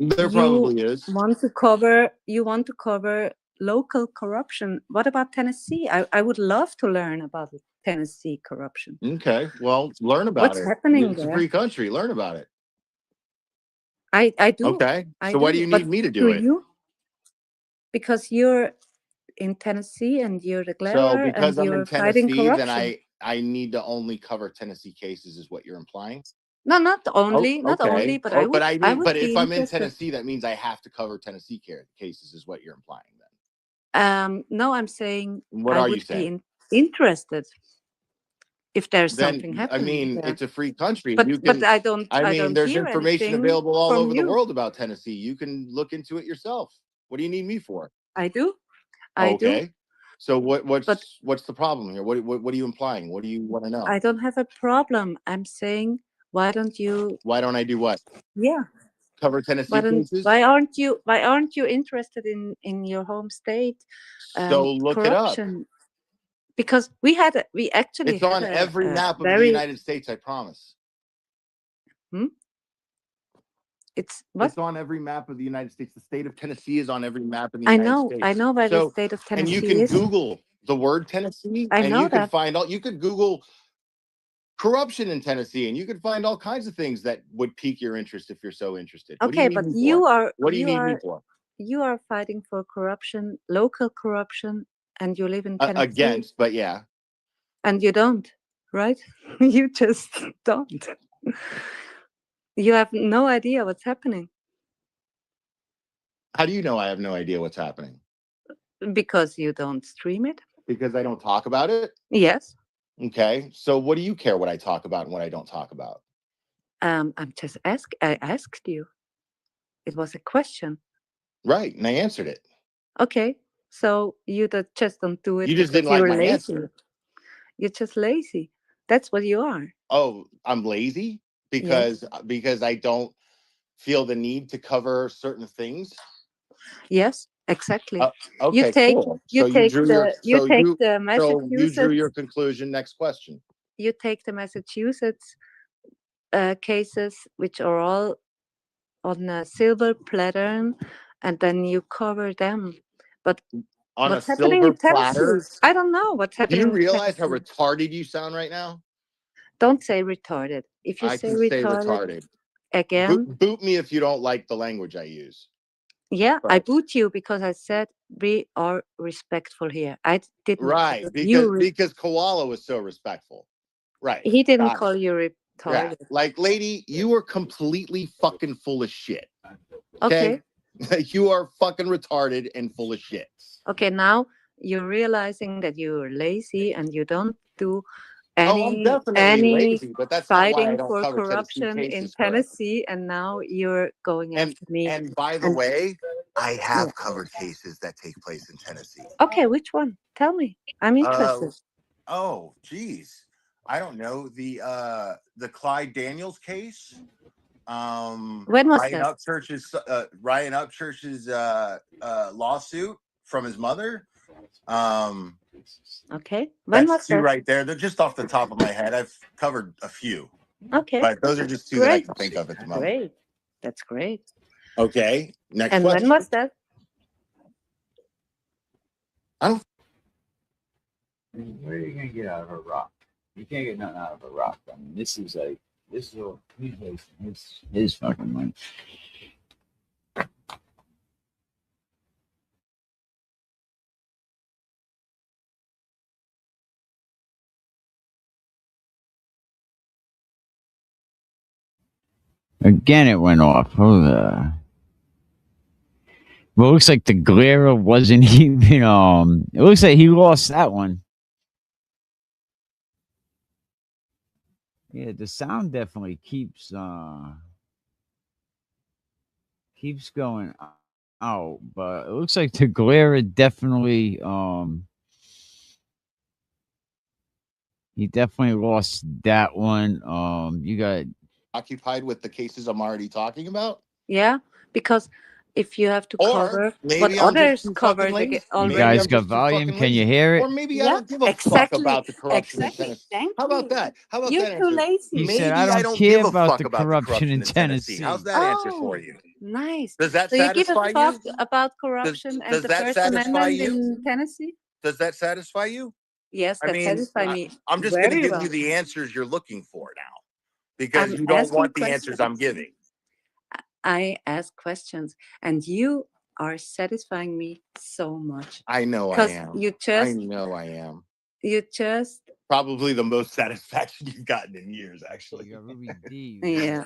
There you probably is. want to cover local corruption. What about Tennessee? I would love to learn about the Tennessee corruption. Okay, well, learn about What's it. happening It's a there? free country. Learn about it. I do. Okay, I so why do do. you But need me to do it? you? Because you're in Tennessee and you're the So Glarer because and I'm in you're fighting Tennessee, corruption. then I need to only cover Tennessee cases, is what you're implying? No, not only, Okay. but I would. But I would but be if I'm in interested. Tennessee, that means I have to cover Tennessee cases, is what you're implying. Then No, I'm saying what I are you would saying? be interested if there's Then something I happening mean, there. it's a free country. But You can. I don't. I I mean, don't there's hear information anything available all from over the you. world about Tennessee. You can look into it yourself. What do you need me for? I do. I do. Okay. So what's But the problem here? What are you implying? What do you want to know? I don't have a problem. I'm saying, why don't you? Why don't I do what? Yeah. Cover Tennessee cases? Why aren't you interested in your home state? So look it up. Corruption. Because we actually It's on had every map of the very. United States, I promise. It's what? It's on every map of the United States. The state of Tennessee is on every map of the I United know. States. I know where the state of And you Tennessee can is. Google the word Tennessee, I and know you can that. find out. You could Google corruption in Tennessee, and you could find all kinds of things that would pique your interest if you're so interested. What do Okay, you need but me you for? are. What do you need me are for? you are fighting for corruption, local corruption, and you live in Tennessee, Against, but yeah. and you don't. right? You just don't. You have no idea what's happening How do you know I have no idea what's happening? because you don't stream it. Because I don't talk about it? Yes. Okay. So what do you care what I talk about and what I don't talk about? I asked you. It was a question. Right. And I answered it. Okay. So you just don't do it You just because didn't like you're my lazy. answer. You're just lazy. That's what you are. Oh, I'm lazy because I don't feel the need to cover certain things. Yes, exactly. Okay, take cool. you So you take drew the your you so take you the so you drew Massachusetts your conclusion. Next question. you take the Massachusetts cases, which are all on a silver platter, and then you cover them. But On what's a happening silver in Tennessee? platter. I don't know what's Do happening. you in realize how Tennessee. retarded you sound right now? Don't say retarded. If you I say can say retarded. again, Boot me if you don't like the language I use. yeah, I Right. boot you because I said we are respectful here. I didn't. Right, because Koala was so respectful. Right. He didn't Got it. call you Yeah. retarded. Like, lady, you are completely fucking full of shit. Okay. You are fucking retarded and full of shit. Okay, now you're realizing that you're lazy and you don't do I'm definitely lazy, but that's not why I fighting don't for cover Tennessee corruption in cases forever. Tennessee, and now you're going And after me. and by the And- way, I have covered cases that take place in Tennessee. Okay, which one? Tell me. I'm interested. Oh, geez. I don't know. The Clyde Daniels case. When was Ryan that? Upchurch's lawsuit from his mother. Okay. When was That's two that? right there. They're just off the top of my head. I've covered a few, Okay. but those are just two that I can think of at the moment. Great. That's great. Okay. Next And question. when was that? Where are you gonna get out of a rock? You can't get nothing out of a rock. I mean, this is all he's wasting his fucking money. Again, it went off. Hold on. Well, it looks like the glare wasn't even. It looks like he lost that one. Yeah, the sound definitely keeps going out, but it looks like the glare definitely he definitely lost that one. You got occupied with the cases I'm already talking about? Yeah, because if you have to Or cover what maybe I'm others just too cover, fucking lazy. you already. guys I'm got just too volume. fucking Can you lazy. hear it? Or maybe I Yeah, don't give a fuck exactly. about the corruption in Exactly. Tennessee. Thank How about you. that? How about You're that too answer? lazy. He Maybe said, "I don't don't care give a about fuck the about corruption in Tennessee. Tennessee." How's that answer for you? Nice. Does that So you give a satisfy fuck you? about corruption and Does the that First satisfy Amendment you? in Tennessee? Does that satisfy you? Yes, I that mean, satisfies me I'm just going to very give well. you the answers you're looking for now because I'm you don't asking want the answers I'm questions. giving. I ask questions, and you are satisfying me so much. I know I Because am. you I just know I am. you just Probably the most satisfaction you've gotten in years, actually. You got Ruby D. yeah,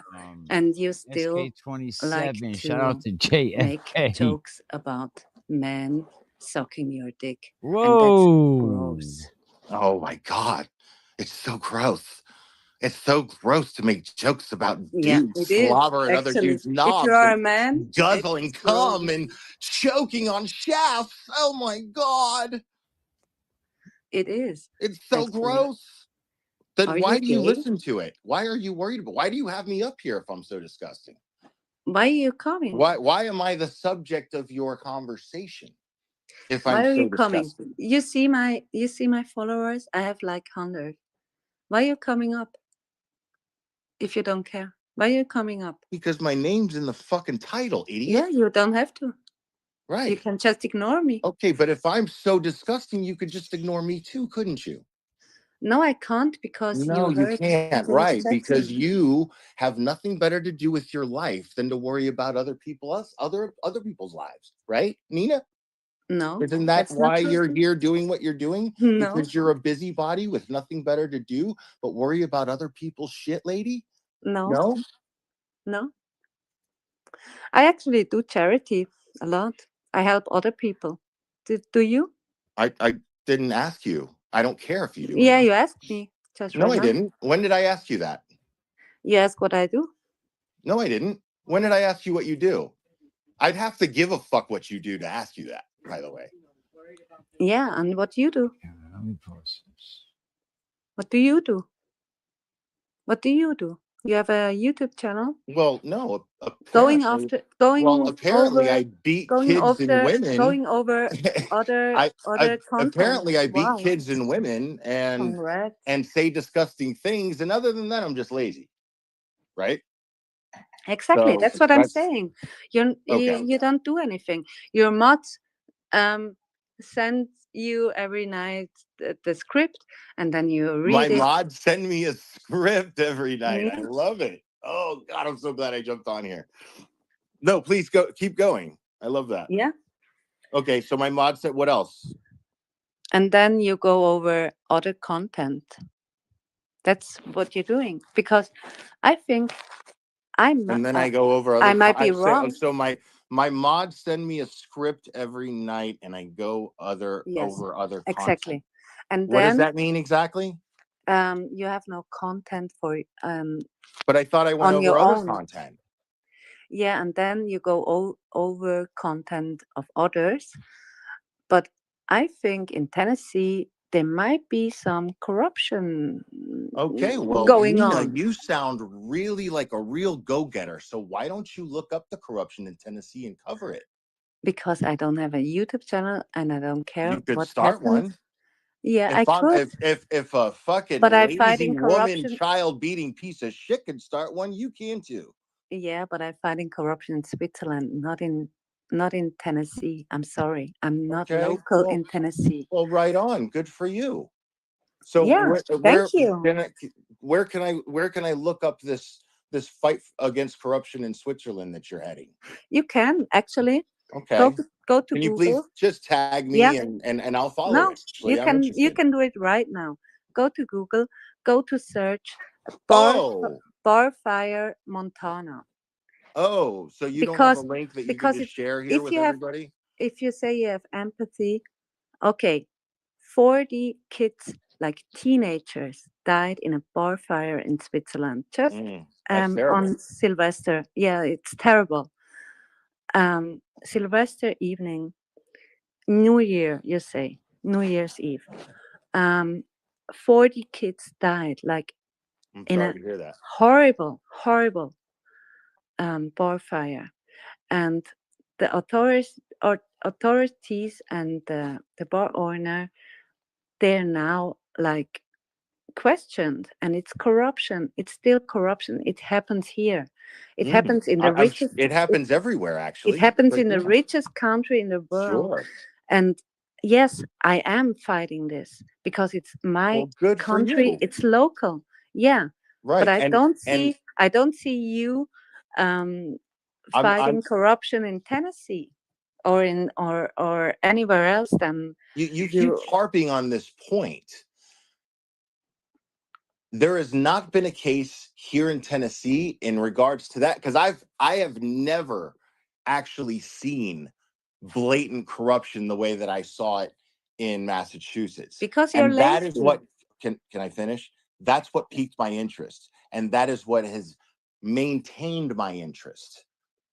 and you still SK27. like Shout out to make JFK. jokes about men sucking your dick. Whoa. And that's gross. Oh my God. It's so gross. It's so gross to make jokes about Yeah, dudes it is. slobbering other Actually, dudes' if knobs you are a and man, guzzling it's gross. cum and choking on shafts. Oh my God. It is. It's so Actually. gross. Then Are why you do you gay? listen to it? Why are you worried about? Why do you have me up here if I'm so disgusting? Why are you coming? Why am I the subject of your conversation? If I'm Why are so you coming? disgusting. You see my followers? I have like 100. Why are you coming up? If you don't care. Why are you coming up? Because my name's in the fucking title, idiot. Yeah, you don't have to. Right. You can just ignore me. Okay, but if I'm so disgusting, you could just ignore me too, couldn't you? No, I can't because No, you hurt can't. the Right. chatting. Because you have nothing better to do with your life than to worry about other people's lives. Right, Nina? No. Isn't that that's not why you're true. here doing what you're doing? No. Because you're a busybody with nothing better to do but worry about other people's shit, lady? No. No? No. I actually do charity a lot. I help other people. Do you? I didn't ask you. I don't care if you do. or Yeah, not. you asked me just No, right I now. didn't. When did I ask you that? You ask what I do. No, I didn't. When did I ask you what you do? I'd have to give a fuck what you do to ask you that, by the way. Yeah, and what you do? Yeah, let me pause this. What do you do? What do you do? You have a YouTube channel? Well, no, Going apparently. after, going Well, apparently over, I beat going kids and over, women. going over other I content. apparently I beat Wow. kids and women Congrats. and say disgusting things, and other than that, I'm just lazy, right? Exactly. So That's what I'm that's saying. You okay. you don't do anything. Your mods send you every night the script, and then you My read it. mods send me a script every night. I Yeah. love it. Oh God, I'm so glad I jumped on here. No, please go. Keep going. I love that. Yeah. Okay, so my mod said, what else? And then you go over other content. That's what you're doing, because I think I'm. And then I go over other. I might be wrong. So my mods send me a script every night, and I go Yes, over other exactly. content. And What does then that mean exactly? you have no content for But I thought I went on over your other own. content. Yeah, and then you go over content of others. But I think in Tennessee there might be some corruption Okay, well, going Nina, on. you sound really like a real go-getter. So why don't you look up the corruption in Tennessee and cover it? Because I don't have a YouTube channel and I don't care You could what start happens. one. Yeah, I If I'm could. if a fucking But I'm lazy fighting woman, corruption. child beating piece of shit could start one, you can too. Yeah, but I'm fighting corruption in Switzerland, not in Tennessee. I'm sorry. I'm not Okay, local well- in Tennessee. Well, right on. Good for you. So Yeah, thank you. where can I look up this fight against corruption in Switzerland that you're heading? You can actually Okay. go to Can you Google. please just tag me Yeah. and I'll follow No, it. Actually, I'm you interested. can do it right now. Go to Google. Go to search Oh, Barfire Montana. oh, so you don't have a Because link that you can because just share here if with you have everybody? if you say you have empathy, okay, 40 kids, like teenagers, died in a bar fire in Switzerland just That's terrible. on Sylvester. Yeah, it's terrible. Sylvester evening, New Year, you say, New Year's Eve. 40 kids died, like I'm in sorry a to hear that. horrible, horrible bar fire. And the authorities and the bar owner, they're now like questioned, and it's corruption. It's still corruption. It happens here. It happens in the richest. It happens everywhere, actually. It happens but in the yeah, richest country in the world. Sure. And yes, I am fighting this because it's my Well, good for country. you. It's local. Yeah, Right. but I and don't see you fighting corruption in Tennessee or in or anywhere else than you keep harping on this point. There has not been a case here in Tennessee in regards to that, because I have never actually seen blatant corruption the way that I saw it in Massachusetts. because you're And that is lazy. what can I finish? That's what piqued my interest, and that is what has maintained my interest.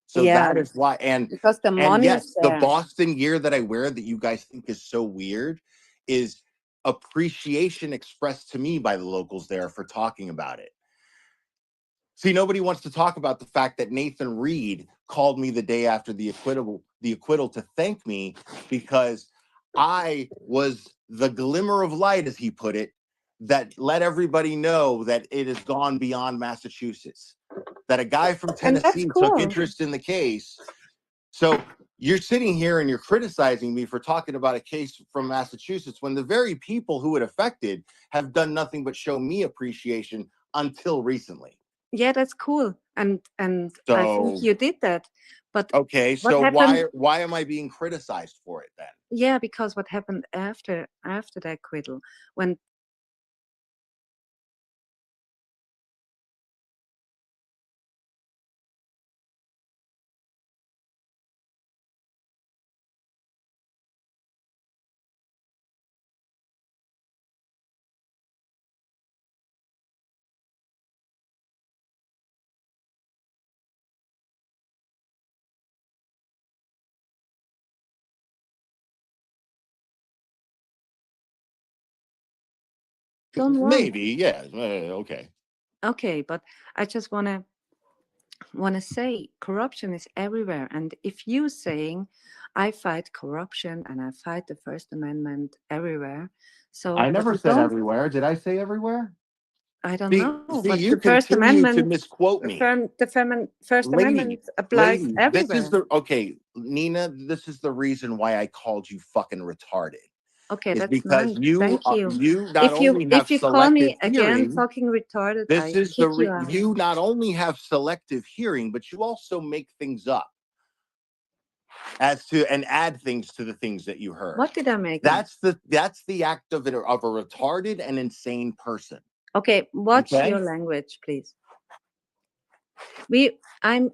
So Yeah, that is why. And because the money yes, is the there. Boston gear that I wear that you guys think is so weird is appreciation expressed to me by the locals there for talking about it. See, nobody wants to talk about the fact that Nathan Reed called me the day after the acquittal to thank me because I was the glimmer of light, as he put it, that let everybody know that it has gone beyond Massachusetts. That a guy from Tennessee took interest in the case. So you're sitting here and you're criticizing me for talking about a case from Massachusetts when the very people who it affected have done nothing but show me appreciation until recently. Yeah, that's cool. And I So- think you did that. But Okay, what so happened? why am I being criticized for it then? Yeah, because what happened after that acquittal, when don't want. Maybe, yeah. Okay. Okay, but I just wanna say corruption is everywhere, and if you saying I fight corruption and I fight the First Amendment everywhere, so I but never you said don't. everywhere. Did I say everywhere? I don't See, know, see, but you the First continue to Amendment, misquote me. First Amendment Ladies, applies this is everywhere. the okay, Nina. This is the reason why I called you fucking retarded. Okay, Is that's because nice. Thank you. you not only have If you call selective me again hearing. talking retarded, This I is kick you out. you not only have selective hearing, but you also make things up as to and add things to the things that you heard. What did I make up? That's the act of a retarded and insane person. Okay, watch Okay? your language, please.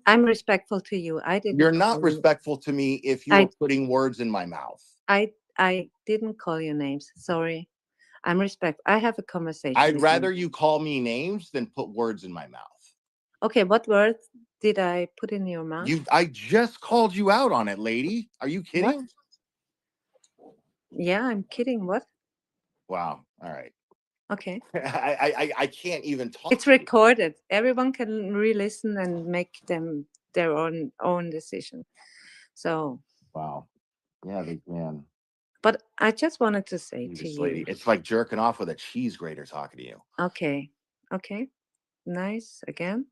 I'm respectful to you. I didn't. You're not call you- respectful to me if you I are putting words in my mouth. I didn't call you names. Sorry. I'm respectful. I have a conversation. I'd with rather you. you call me names than put words in my mouth. Okay, what words did I put in your mouth? I just called you out on it, lady. Are you kidding? Yeah, I'm kidding. What? Wow. All right. Okay. I can't even talk. It's recorded. Everyone can re-listen and make them their own decision. So, Wow. Yeah, they can. but I just wanted to say to Jesus, you. lady. It's like jerking off with a cheese grater talking to you. Okay. Okay. Nice again.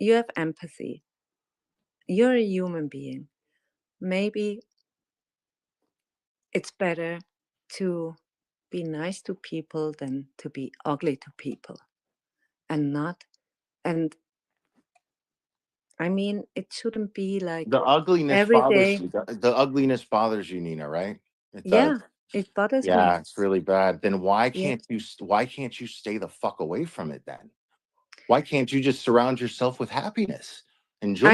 You have empathy. You're a human being. Maybe it's better to be nice to people than to be ugly to people. And not and I mean it shouldn't be like The ugliness every bothers day. you. The ugliness bothers you, Nina, right? It Yeah, does. it bothers me. Yeah, it's really bad. Then why Yeah. can't you stay the fuck away from it then? Why can't you just surround yourself with happiness and joy?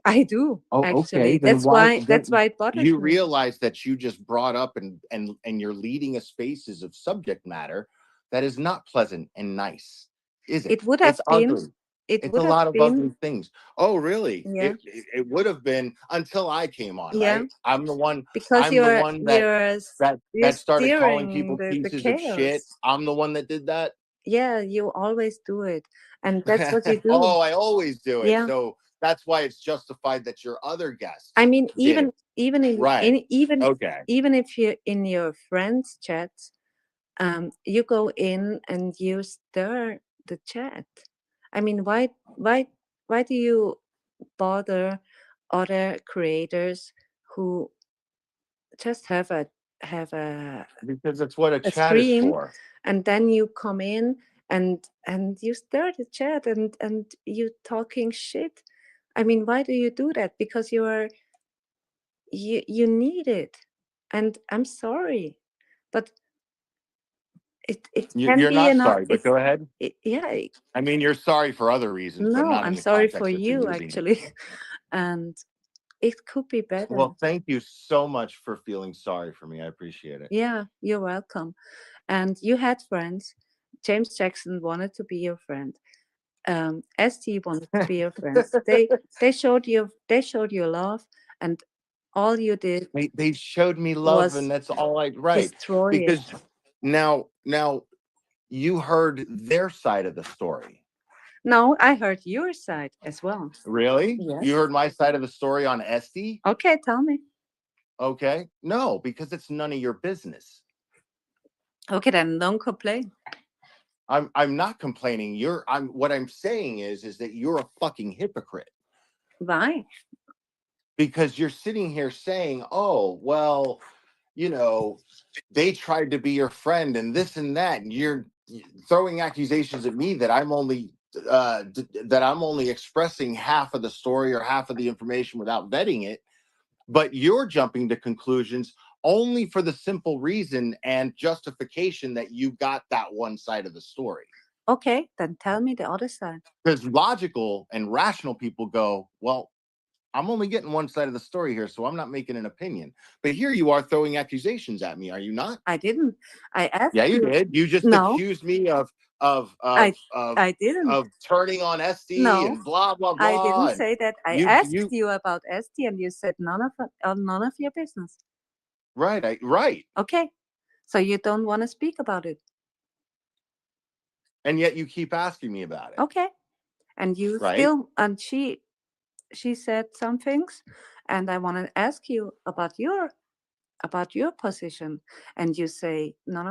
I do. Oh, Actually. okay. Then That's why it bothers you me. realize that you just brought up and you're leading a spaces of subject matter that is not pleasant and nice, is it? It would have It's been. ugly. It It's would a have lot of been. ugly things. Oh, really? Yeah. It would have been until I came on, Yeah. right? I'm the one Because you're that started calling people steering the pieces of shit. chaos. I'm the one that did that. Yeah, you always do it. And that's what you do. Oh, I always do it. Yeah. So that's why it's justified that your other guests. I mean, did even it. in Right. Okay. even if you're in your friends' chats, you go in and you stir the chat. I mean, why do you bother other creators who just have a Because that's what a a chat is stream, for. and then you come in and you stir the chat and you talking shit? I mean, why do you do that? Because you need it, and I'm sorry, but it can You're be not enough. sorry, but go ahead. Yeah. I mean, you're sorry for other reasons, but No, not in I'm the sorry context for that you're you using it. actually, and it could be better. Well, thank you so much for feeling sorry for me. I appreciate it. Yeah, you're welcome. And you had friends. James Jackson wanted to be your friend. ST wanted to be your friend. They showed you love, and all you did They showed me love, was and that's all I right. destroy Because it. now you heard their side of the story. No, I heard your side as well. Really? Yes. You heard my side of the story on Esty? Okay, tell me. Okay. No, because it's none of your business. Okay, then don't complain. I'm not complaining. What I'm saying is that you're a fucking hypocrite. Why? Because you're sitting here saying, "Oh, well, you know, they tried to be your friend and this and that," and you're throwing accusations at me that I'm only that I'm only expressing half of the story or half of the information without vetting it, but you're jumping to conclusions only for the simple reason and justification that you got that one side of the story. Okay, then tell me the other side. Because logical and rational people go, well, I'm only getting one side of the story here, so I'm not making an opinion. But here you are throwing accusations at me, are you not? I didn't. I asked Yeah, you you. did. You just No. accused me of I didn't. turning on SD No, and blah blah blah. I didn't and say that. I you- asked you- you about SD, and you said none of your business. Right, right. Okay, so you don't want to speak about it. And yet you keep asking me about it. Okay, and you Right. still, and she said some things, and I want to ask you about your position, and you say none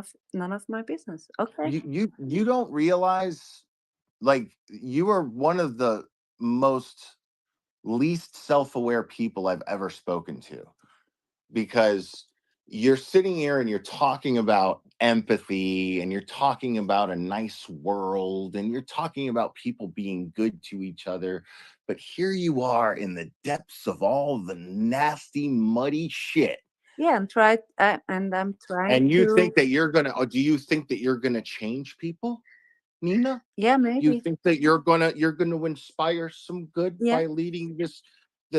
of my business. Okay. You don't realize, like, you are one of the most least self-aware people I've ever spoken to, because you're sitting here and you're talking about empathy and you're talking about a nice world and you're talking about people being good to each other, but here you are in the depths of all the nasty muddy shit. Yeah, and I'm trying. And you to, think that you're gonna, or do you think that you're gonna change people, Nina? Yeah, maybe. You think that you're gonna inspire some good Yeah. by leading this,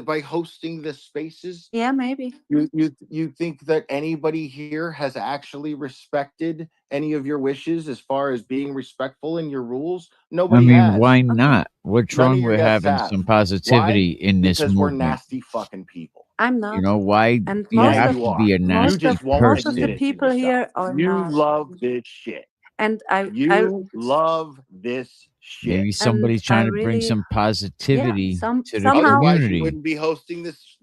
by hosting the spaces? Yeah, maybe. You think that anybody here has actually respected any of your wishes as far as being respectful in your rules? I Nobody mean, has. why Okay. not? What's None of wrong your with guests having have. some positivity in this Because we're movement? nasty fucking people. I'm not. You know why? And You most have of- to be a You nasty just won't most of person. the admit it to people here yourself. are You not. love this shit. And You love this shit. Maybe somebody's trying to bring really- some positivity to the somehow- Otherwise, you community. wouldn't be hosting this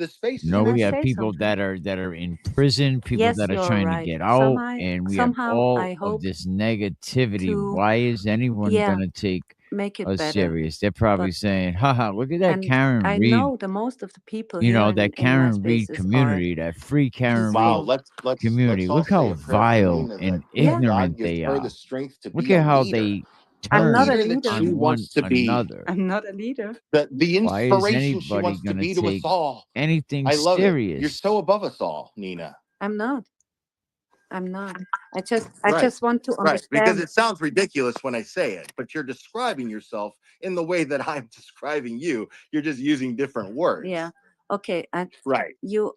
space. No, we I have say people something? that are in prison, people Yes, that are you're trying right. to get out, Somehow- and we have somehow all I of hope this negativity. to- Why is anyone Yeah, gonna take make it us better. serious? They're probably but- saying, haha, look at that And Karen I Reed, know the most of the people you here know, in that my Karen Reed spaces community, that free Karen Wow, Reed let's community. all Look how say a prayer for vile Nina and that ignorant God gives they her are. the strength to Look be at a how leader. they I'm turn not a leader that leader. she on one wants to be. another. I'm not a leader. The Why is inspiration she anybody wants to gonna be to us take all. anything I love serious? it. You're so above us all, Nina. I'm not. I just Right. want to Right, understand. because it sounds ridiculous when I say it, but you're describing yourself in the way that I'm describing you. You're just using different words. Yeah. Okay. And Right. you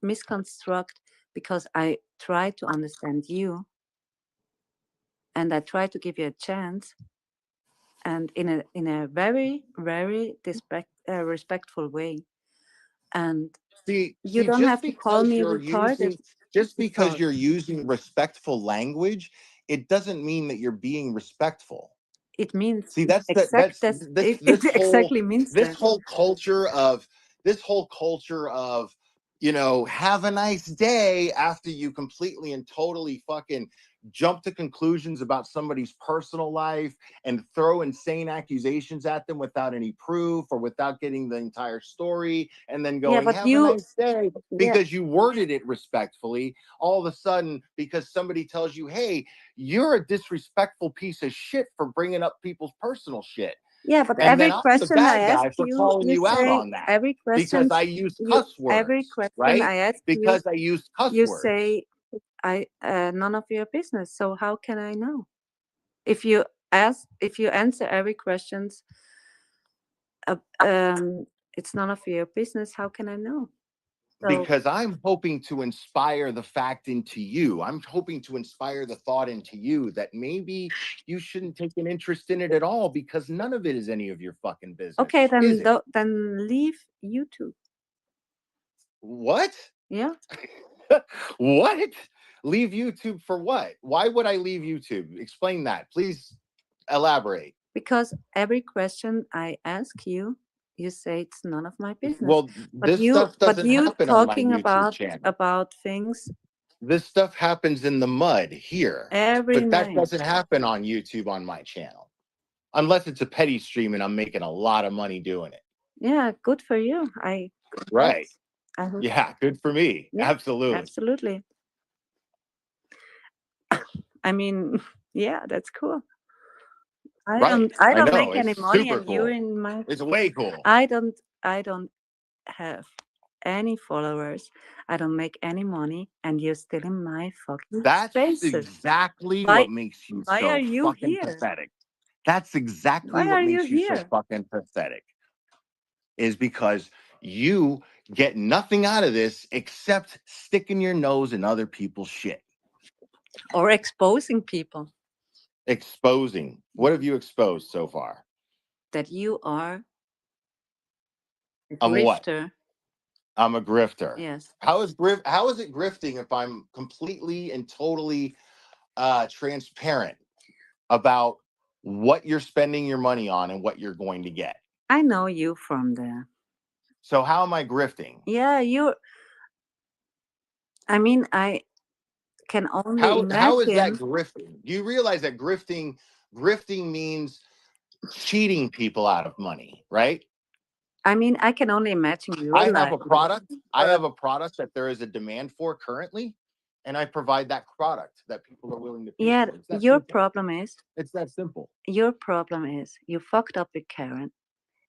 misconstruct because I try to understand you, and I try to give you a chance, and in a very very respectful way. And See, you don't just have to call because me you're retarded. just because because- you're using respectful language, it doesn't mean that you're being respectful. It means See, that's it exactly means this that. whole culture of, you know, have a nice day after you completely and totally fucking jump to conclusions about somebody's personal life and throw insane accusations at them without any proof or without getting the entire story, and then going, but have you- a nice day, because you worded it respectfully. All of a sudden, because somebody tells you, hey, you're a disrespectful piece of shit for bringing up people's personal shit. Yeah, but And every then I'm the question bad I guy ask for you, calling you out say on that. every question Because I use cuss words. every question right? I ask Because I use cuss you words. say none of your business. So how can I know? If you answer every questions, it's none of your business. How can I know? So, Because I'm hoping to inspire the fact into you. I'm hoping to inspire the thought into you that maybe you shouldn't take an interest in it at all, because none of it is any of your fucking business. okay, is it? then leave YouTube. What? Yeah. What? Leave YouTube for what? Why would I leave YouTube? Explain that. Please elaborate. Because every question I ask you, you say it's none of my business. Well, but this stuff doesn't happen on my talking YouTube channel. about things This stuff happens in the mud here. every But that night. doesn't happen on YouTube on my channel. Unless it's a petty stream and I'm making a lot of money doing it. Yeah, good for you. Right. I hope- Yeah, good for me. Yeah, Absolutely. Absolutely. I mean, yeah, that's cool. I Right. don't. I I don't know. make any It's money, super and you're cool. in my. It's way cool. I don't. I don't have any followers. I don't make any money, and you're still in my fucking That's spaces. exactly Why? what makes you Why so are you fucking here? pathetic. That's exactly Why what are you makes you so here? fucking pathetic. Is because you get nothing out of this except sticking your nose in other people's shit. Or exposing people Exposing. What have you exposed so far? that you are a I'm what? grifter. I'm a grifter. Yes. How is it grifting if I'm completely and totally transparent about what you're spending your money on and what you're going to get? I know you from there. So how am I grifting? Yeah, you. I mean, I can only How is that imagine. grifting? Do you realize that grifting means cheating people out of money, right? I mean, I can only imagine your I have life. a product. I have a product that there is a demand for currently, and I provide that product that people are willing to pay Yeah, for. It's that your simple. problem is It's that simple. your problem is you fucked up with Karen,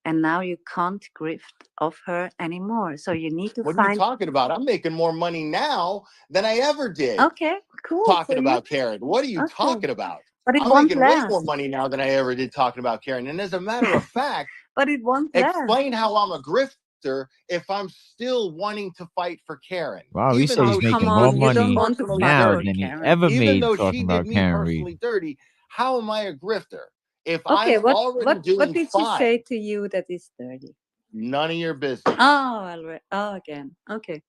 and now you can't grift off her anymore. So you need to What are you find. talking about? I'm making more money now than I ever did. Okay, cool. Talking So about Karen. What are you Okay. talking about? But it I'm won't making way last. more money now than I ever did talking about Karen. And as a matter of fact, But it won't last. explain how I'm a grifter if I'm still wanting to fight for Karen. Wow, he Even said though he's she making come more on, you don't money want to personally fight now for dirty. than he Karen. ever Even made though talking she did about me Karen Reed. personally dirty, how am I a grifter? If Okay, I'm already what doing did fine, she say to you that is dirty? none of your business. Oh, again. Okay.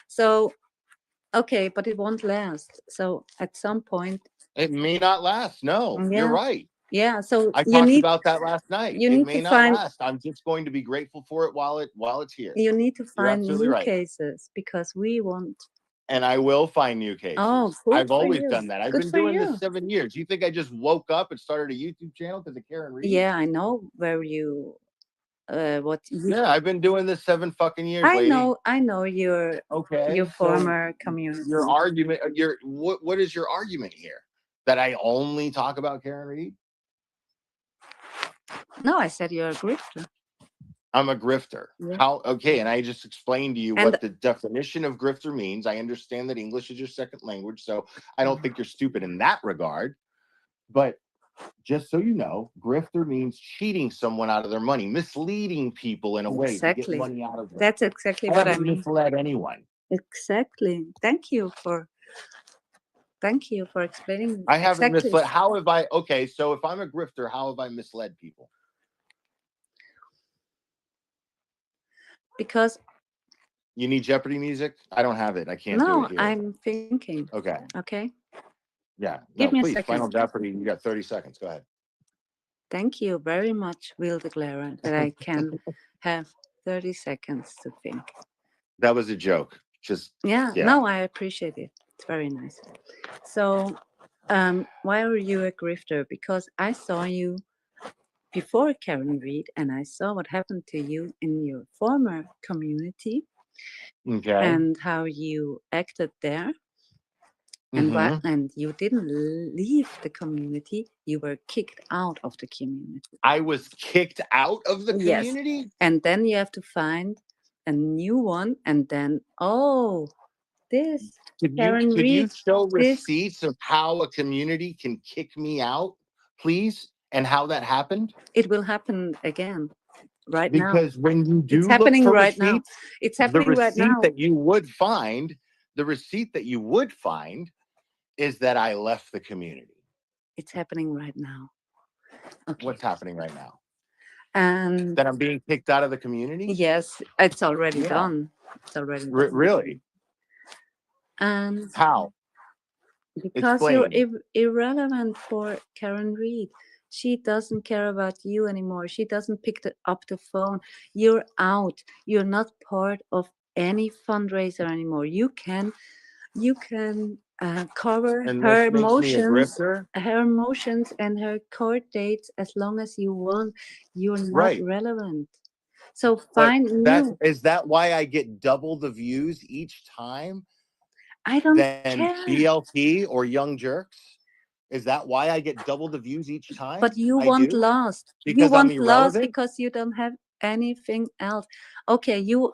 So, okay, but it won't last. So at some point, It may not last. No, you're yeah, right. yeah. So I you talked need about that last night. you It need may to not find last. I'm just going to be grateful for it while it's here. you need to You're find absolutely new right. cases because we want. And I will find new cases. Oh, good I've for always you. done that. I've Good been for doing you. this 7 years. You think I just woke up and started a YouTube channel because of Karen Reed? Yeah, I know where you. What you. Yeah, I've been doing this 7 fucking years, I lady. know your Okay. your so former community. Your argument, what is your argument here? That I only talk about Karen Reed? No, I said you're a grifter. I'm a grifter. Yeah. How? Okay, and I just explained to you And- what the definition of grifter means. I understand that English is your second language, so I don't think you're stupid in that regard. But just so you know, grifter means cheating someone out of their money, misleading people in a way to Exactly. get money out of them. That's exactly I what I haven't mean. misled anyone. Exactly. Thank you for explaining. I haven't exactly. misled. How have I? Okay, so if I'm a grifter, how have I misled people? Because You need Jeopardy music? I don't have it. I can't do no, it here. I'm thinking. Okay. Okay. Yeah. Give No, me a please. second. Final Jeopardy. You got 30 seconds. Go ahead. Thank you very much, Will Declara, that I can have 30 seconds to think. That was a joke. Just Yeah. Yeah. No, I appreciate it. It's very nice. So, why are you a grifter? Because I saw you before Karen Reed, and I saw what happened to you in your former community okay. and how you acted there. And Mhm. and you didn't leave the community; you were kicked out of the community. I was kicked out of the Yes. community? And then you have to find a new one, and then this Could Karen you Reed, show this- receipts of how a community can kick me out, please? And how that happened? it will happen again, right now. Because when you do It's look happening for right now. receipts, It's the happening right receipt now. that you would find, is that I left the community. It's happening right now. Okay. What's happening right now? And That I'm being kicked out of the community? yes, it's already Yeah. done. It's already done. Really? And How? because you're Explain. irrelevant for Karen Reed. She doesn't care about you anymore. She doesn't pick up the phone. You're out. You're not part of any fundraiser anymore. You can cover And her this makes me a emotions and her court dates as long as you want. You're not Right. relevant. So But find new. is that why I get double the views each time I don't than care. BLT or Young Jerks? Is that why I get double the views each time? But you I won't do? last. You Because I'm won't last irrelevant? because you don't have anything else. Okay, uh,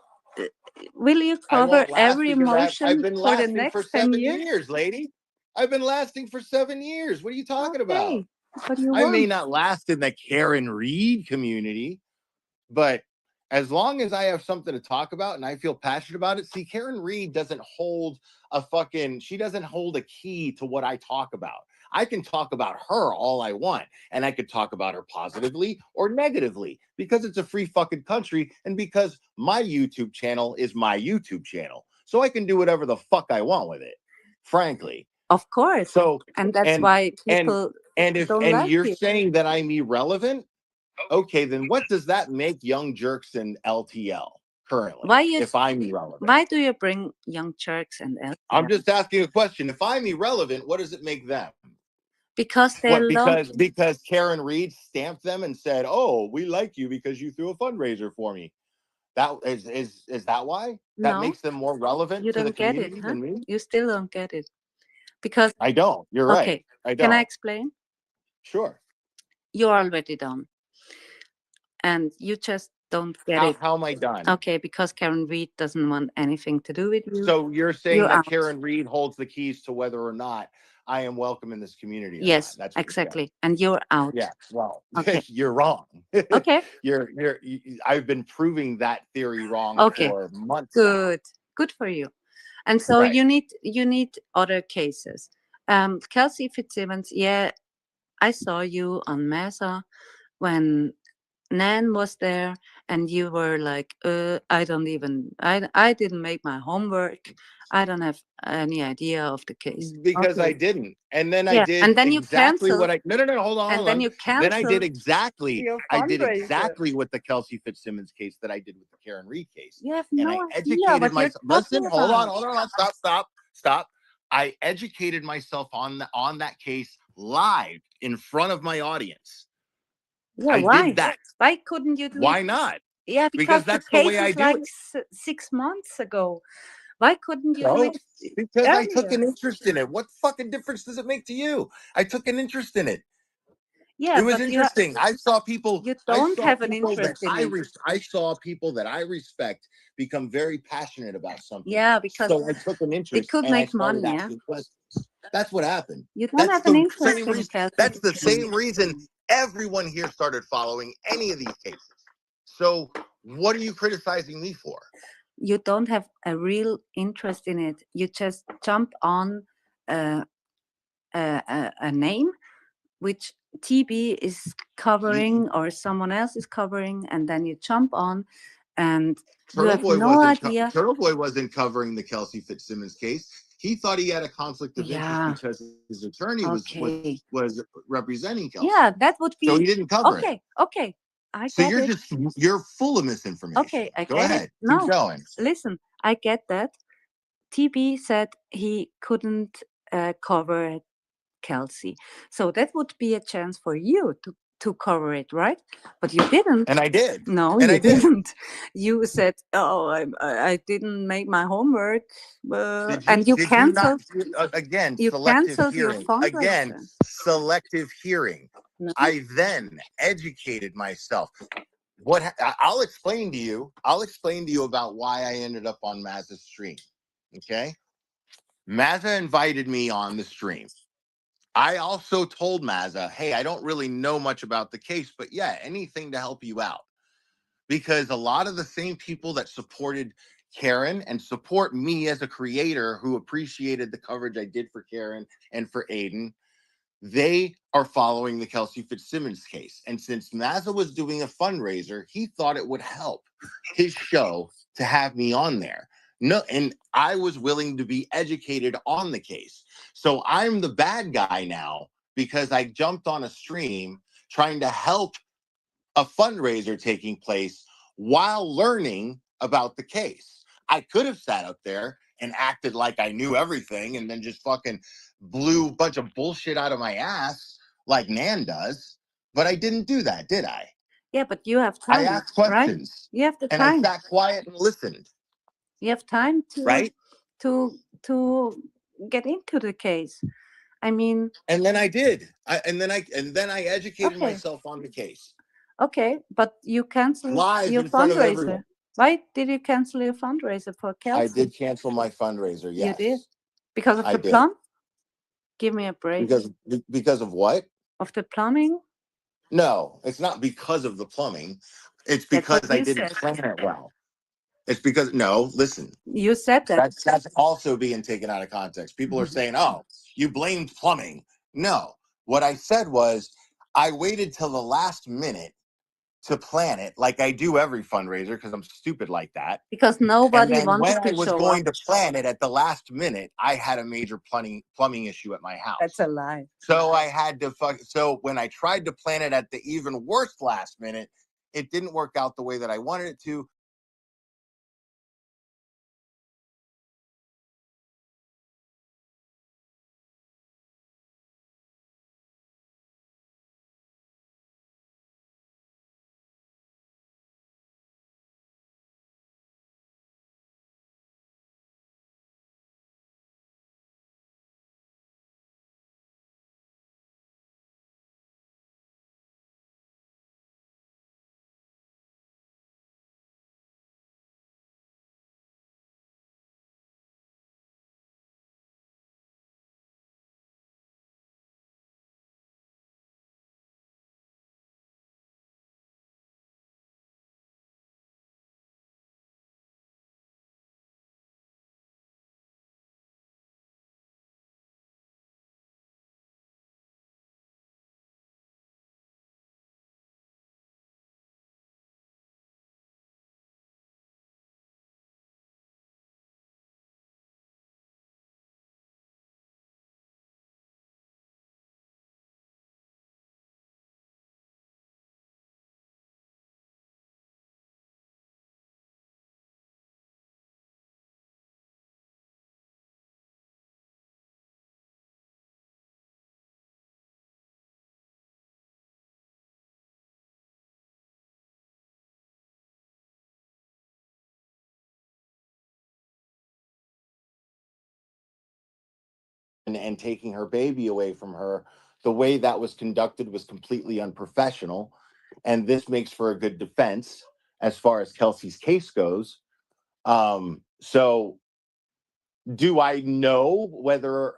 will you I cover won't last every because I've emotion been for the lasting for next 10 7 years? years, lady. I've been lasting for 7 years. What are you talking about? Okay, but you I may won't. not last in the Karen Reed community, but as long as I have something to talk about and I feel passionate about it, see, Karen Reed doesn't hold she doesn't hold a key to what I talk about. I can talk about her all I want, and I could talk about her positively or negatively because it's a free fucking country and because my YouTube channel is my YouTube channel. So I can do whatever the fuck I want with it, frankly. Of course. So, And that's and, why and, people and don't and like you're you. saying that I'm irrelevant? Okay, then what does that make Young Jerks and LTL currently? If I'm irrelevant, why do you bring Young Jerks and LTL? I'm just asking a question. If I'm irrelevant, what does it make them? Because they love Because Karen Reed stamped them and said, "Oh, we like you because you threw a fundraiser for me." That is that why? That No, makes them more relevant you to the don't get it, community huh? than me? You still don't get it. Because I don't. You're right. okay, I can I don't. explain? Sure. You're already done. And you just don't get it. How am I done? Okay, because Karen Reed doesn't want anything to do with you. So you're saying You're that out. Karen Reed holds the keys to whether or not I am welcome in this community or Yes, not. That's what you're saying. exactly. And you're out. Yeah, well, Okay. you're wrong. Okay. I've been proving that theory wrong Okay. for months now. Good for you. And so Right. you need other cases. Kelsey Fitzsimmons, yeah, I saw you on Mesa when Nan was there, and you were like, I didn't make my homework. I don't have any idea of the case. Because I Okay. didn't. And then I Yeah, did and then you exactly what canceled. no, hold on. And then you Then I did canceled exactly your I did fundraiser. exactly what the Kelsey Fitzsimmons case that I did with the Karen Reed case. You have And no I idea educated what you're myself. Listen, talking hold on, about. stop. I educated myself on that case live in front of my audience. Yeah, I why? did that. Why couldn't you do Why it? not? Yeah, Because because the that's the way case I is do like it. 6 months ago. Why couldn't you do No, it because I took earlier? an interest in it. What fucking difference does it make to you? I took an interest in it. Yeah, It was but interesting. I saw people. you I don't saw have an people that interest in it. I saw people that I respect become very passionate about something. Yeah, because So I took an interest. could and I make started money, yeah? asking questions. That's what happened. You don't That's have an the interest same in reason. Kelsey That's the Fitzsimmons. same reason everyone here started following any of these cases. So what are you criticizing me for? You don't have a real interest in it. You just jump on a name which TB is covering or someone else is covering, and then you jump on and you have no idea. Turtle Boy wasn't covering the Kelsey Fitzsimmons case. He thought he had a conflict of Yeah. interest because his attorney Okay. was representing Kelsey. Yeah, that would be So he didn't cover it. Okay. I So get it. you're full of misinformation. Okay, I Go get ahead. it. No, Keep going. listen, I get that. TB said he couldn't cover Kelsey. So that would be a chance for you to cover it, right? But you didn't. And I did. No, And you I did. didn't. You said, "Oh, I didn't make my homework," and you canceled. Again, You selective canceled your hearing. fundraiser. Again, selective hearing. No. I then educated myself. I'll explain to you about why I ended up on Mazza's stream. Okay. Mazza invited me on the stream. I also told Mazza, hey, I don't really know much about the case, but yeah, anything to help you out. Because a lot of the same people that supported Karen and support me as a creator who appreciated the coverage I did for Karen and for Aiden, they are following the Kelsey Fitzsimmons case. And since Mazza was doing a fundraiser, he thought it would help his show to have me on there. No, and I was willing to be educated on the case. So I'm the bad guy now because I jumped on a stream trying to help a fundraiser taking place while learning about the case. I could have sat up there and acted like I knew everything and then just fucking blew a bunch of bullshit out of my ass like Nan does, but I didn't do that, did I? Yeah, but you have time. I asked questions. Right? You have the and time. I sat quiet and listened. You have time to right to get into the case. I mean, And then I did. And then I educated Okay. myself on the case. okay, but you canceled Live your in front of fundraiser. everyone. Why did you cancel your fundraiser for Kelsey? I did cancel my fundraiser. You Yes. did? Because of I the did. plum? Give me a break. Because of what? Of the plumbing? No, it's not because of the plumbing. It's That's what because I you didn't said. plan it well. It's because no, listen. You said that. That's also being taken out of context. People are saying, "Oh, you blamed plumbing." No, what I said was I waited till the last minute to plan it, like I do every fundraiser because I'm stupid like that. Because And nobody then wanted when I to was show going up. to plan it at the last minute, I had a major plumbing issue at my house. That's a lie. So I had to so when I tried to plan it at the even worse last minute, it didn't work out the way that I wanted it to. And taking her baby away from her, the way that was conducted was completely unprofessional. And this makes for a good defense as far as Kelsey's case goes. So do I know whether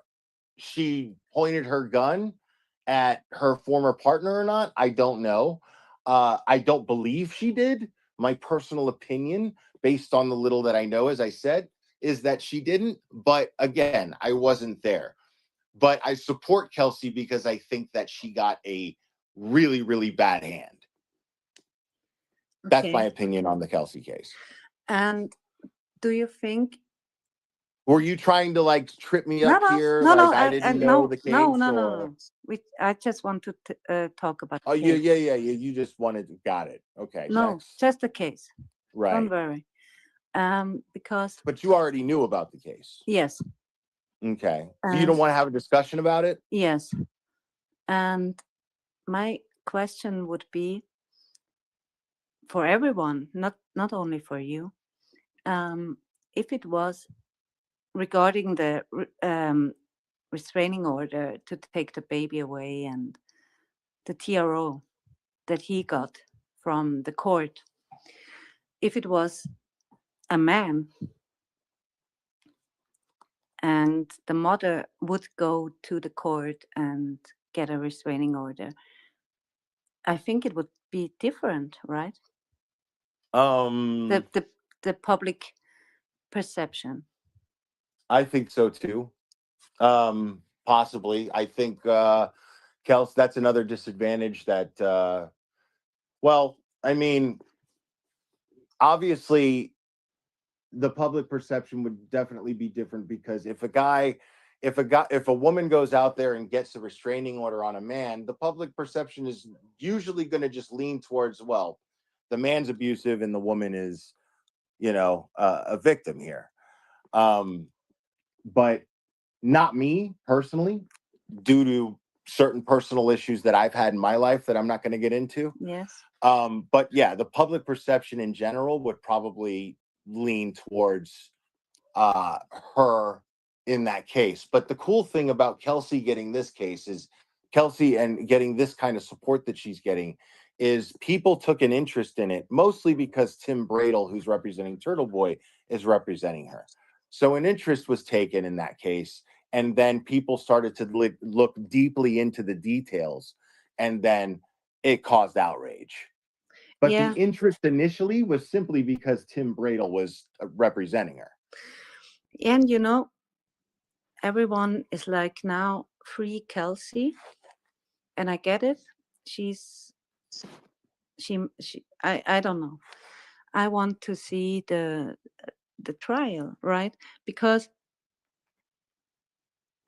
she pointed her gun at her former partner or not? I don't know. I don't believe she did. My personal opinion, based on the little that I know, as I said, is that she didn't. But again, I wasn't there. But I support Kelsey because I think that she got a really, really bad hand. That's my Okay. opinion on the Kelsey case. And do you think? Were you trying to like trip me No, up no, here? no, Like no. I didn't know the case? No. I just want to talk about. Oh, the case. yeah. You just wanted got it. Okay. No, Next. just the case. Right. Don't worry. Because But you already knew about the case. yes, Okay. So you don't want to have a discussion about it? yes. And my question would be for everyone, not only for you. If it was regarding the restraining order to take the baby away and the TRO that he got from the court, if it was a man and the mother would go to the court and get a restraining order, I think it would be different, right? The public perception. I think so too. Possibly. I think Kels, that's another disadvantage that well, I mean, obviously the public perception would definitely be different because if a woman goes out there and gets a restraining order on a man, the public perception is usually going to just lean towards, well, the man's abusive and the woman is, a victim here. But not me personally, due to certain personal issues that I've had in my life that I'm not going to get into. Yes. But yeah, the public perception in general would probably lean towards her in that case. But the cool thing about Kelsey getting this case is Kelsey and getting this kind of support that she's getting is people took an interest in it, mostly because Tim Bradle, who's representing Turtle Boy, is representing her. So an interest was taken in that case. And then people started to look deeply into the details. And then it caused outrage. But Yeah. the interest initially was simply because Tim Bradle was representing her. And you know, everyone is like now free Kelsey, and I get it. I don't know. I want to see the trial, right? Because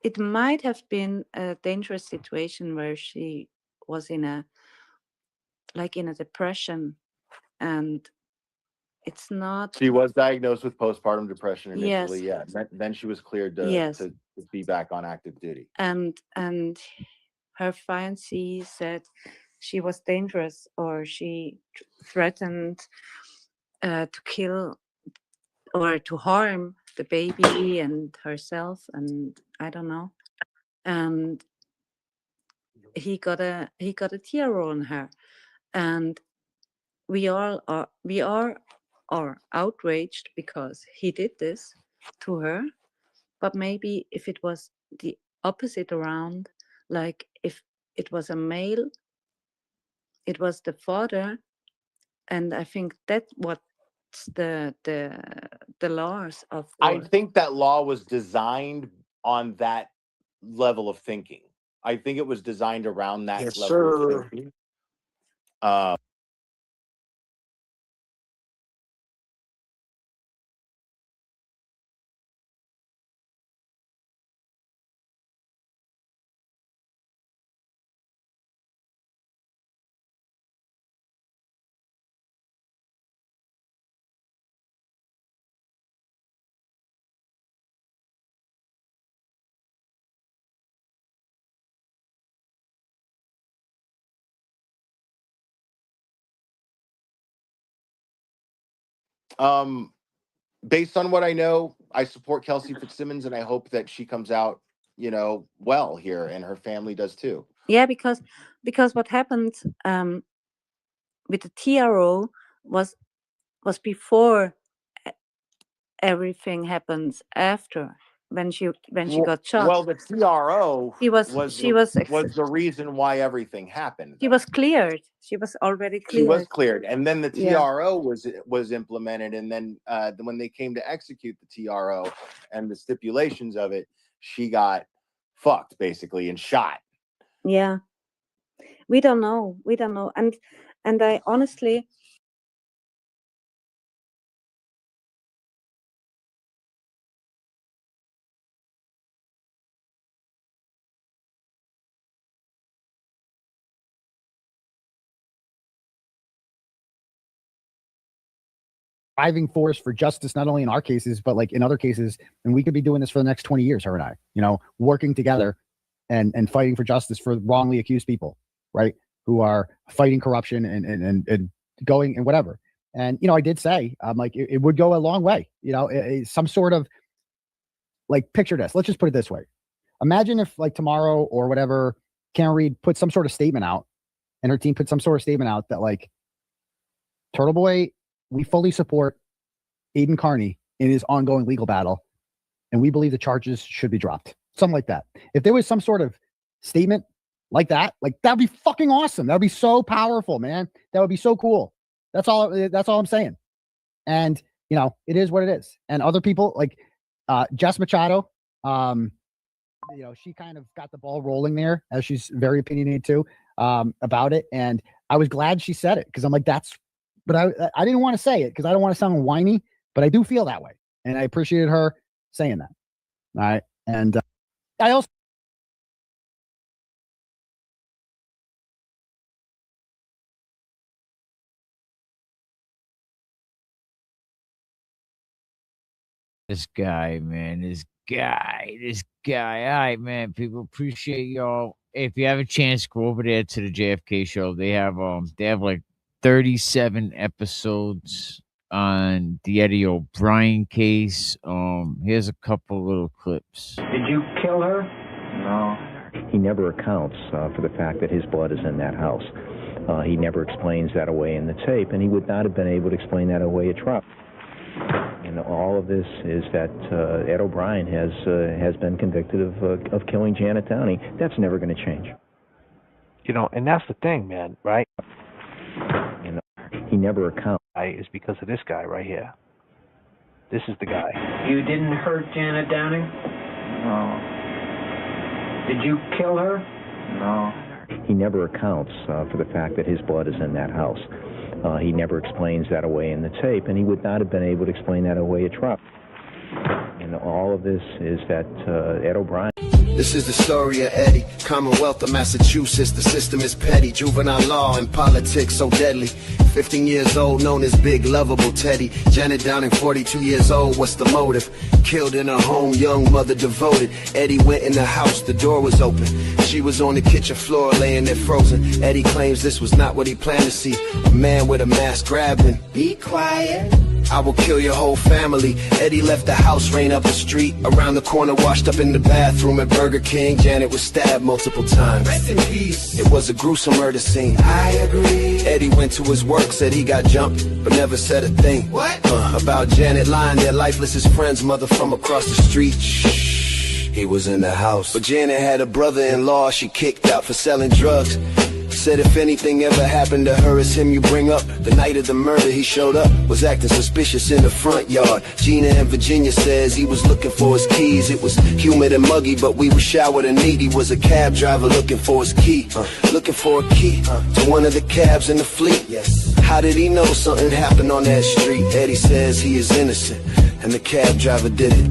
it might have been a dangerous situation where she was in a depression, and it's not. She was diagnosed with postpartum depression initially. Yes. Yeah. Then she was cleared to, Yes. to be back on active duty. And her fiancé said she was dangerous, or she threatened to kill or to harm the baby and herself, and I don't know. And he got a TRO on her, and we are outraged because he did this to her. But maybe if it was the opposite around, like if it was a male, it was the father, and I think that's what's the laws of I think that law was designed on that level of thinking. I think it was designed around that Yes, level sir. of thinking. Based on what I know, I support Kelsey Fitzsimmons, and I hope that she comes out, well here, and her family does too. Yeah, because what happened with the TRO was before everything happens after, when she got shot. Well, the TRO She was the reason why everything happened. she was cleared. She was already She was cleared. cleared, and then the Yeah. TRO was implemented, and then when they came to execute the TRO and the stipulations of it, she got fucked basically and shot. Yeah. We don't know. And I honestly, driving force for justice, not only in our cases, but like in other cases. And we could be doing this for the next 20 years, her and I, working together and fighting for justice for wrongly accused people, right? Who are fighting corruption and going and whatever. And, I did say, like, it would go a long way, some sort of, like, picture this. Let's just put it this way. Imagine if, like, tomorrow or whatever, Karen Read put some sort of statement out, and her team put some sort of statement out that, like, Turtle Boy, we fully support Aiden Carney in his ongoing legal battle, and we believe the charges should be dropped. Something like that. If there was some sort of statement like that, that'd be fucking awesome. That would be so powerful, man. That would be so cool. That's all I'm saying. And, it is what it is. And other people like Jess Machado, she kind of got the ball rolling there, as she's very opinionated too, about it. And I was glad she said it, because I'm like, but I didn't want to say it because I don't want to sound whiny, but I do feel that way. And I appreciated her saying that. All right. And I also, This guy. All right, man. People appreciate y'all. If you have a chance, go over there to the JFK show. They have like 37 episodes on the Eddie O'Brien case. Here's a couple little clips. Did you kill her? No. He never accounts for the fact that his blood is in that house. He never explains that away in the tape, and he would not have been able to explain that away at trial. And all of this is that Ed O'Brien has been convicted of killing Janet Downey. That's never going to change. You know, and that's the thing, man, right? You know, he never accounts. Is because of this guy right here. This is the guy. You didn't hurt Janet Downing? No. Did you kill her? No. He never accounts for the fact that his blood is in that house. He never explains that away in the tape, and he would not have been able to explain that away at trial. And all of this is that Ed O'Brien. This is the story of Eddie, Commonwealth of Massachusetts. The system is petty, juvenile law and politics so deadly. 15 years old, known as Big Lovable Teddy. Janet Downing, 42 years old, what's the motive? Killed in her home, young mother devoted. Eddie went in the house, the door was open. She was on the kitchen floor, laying there frozen. Eddie claims this was not what he planned to see. A man with a mask grabbed him. Be quiet. I will kill your whole family. Eddie left the house, ran up the street. Around the corner, washed up in the bathroom at Burger King. Janet was stabbed multiple times. Rest in peace. It was a gruesome murder scene. I agree. Eddie went to his work, said he got jumped, but never said a thing. What? About Janet lying there lifeless, his friend's mother from across the street. Shh, he was in the house. But Janet had a brother-in-law she kicked out for selling drugs. Said if anything ever happened to her, it's him you bring up. The night of the murder he showed up, was acting suspicious in the front yard. Gina in Virginia says he was looking for his keys. It was humid and muggy, but we were showered and neat. He was a cab driver looking for his key. Looking for a key to one of the cabs in the fleet. Yes. How did he know something happened on that street? Eddie says he is innocent, and the cab driver did it.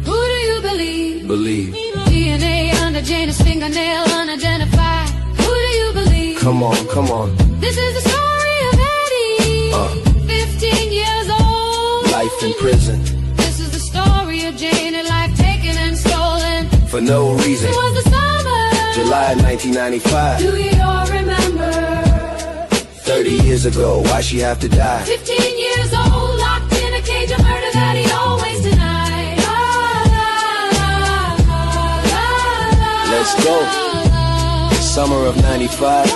Who do you believe? Believe. DNA under Janet's fingernail unidentified. Who do you believe? Come on, come on. This is the story of Eddie, 15 years old. Life in prison. This is the story of Janet, life taken and stolen. For no reason. It was the summer. July 1995. Do you all remember? 30 years ago, why she have to die? 15 years old, locked in a cage of murder that he always denied. Let's go. Summer of 95.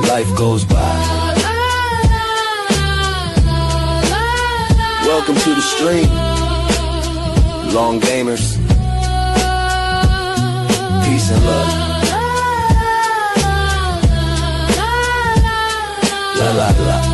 Life goes by. Welcome to the stream. Long gamers. Peace and love. La la la.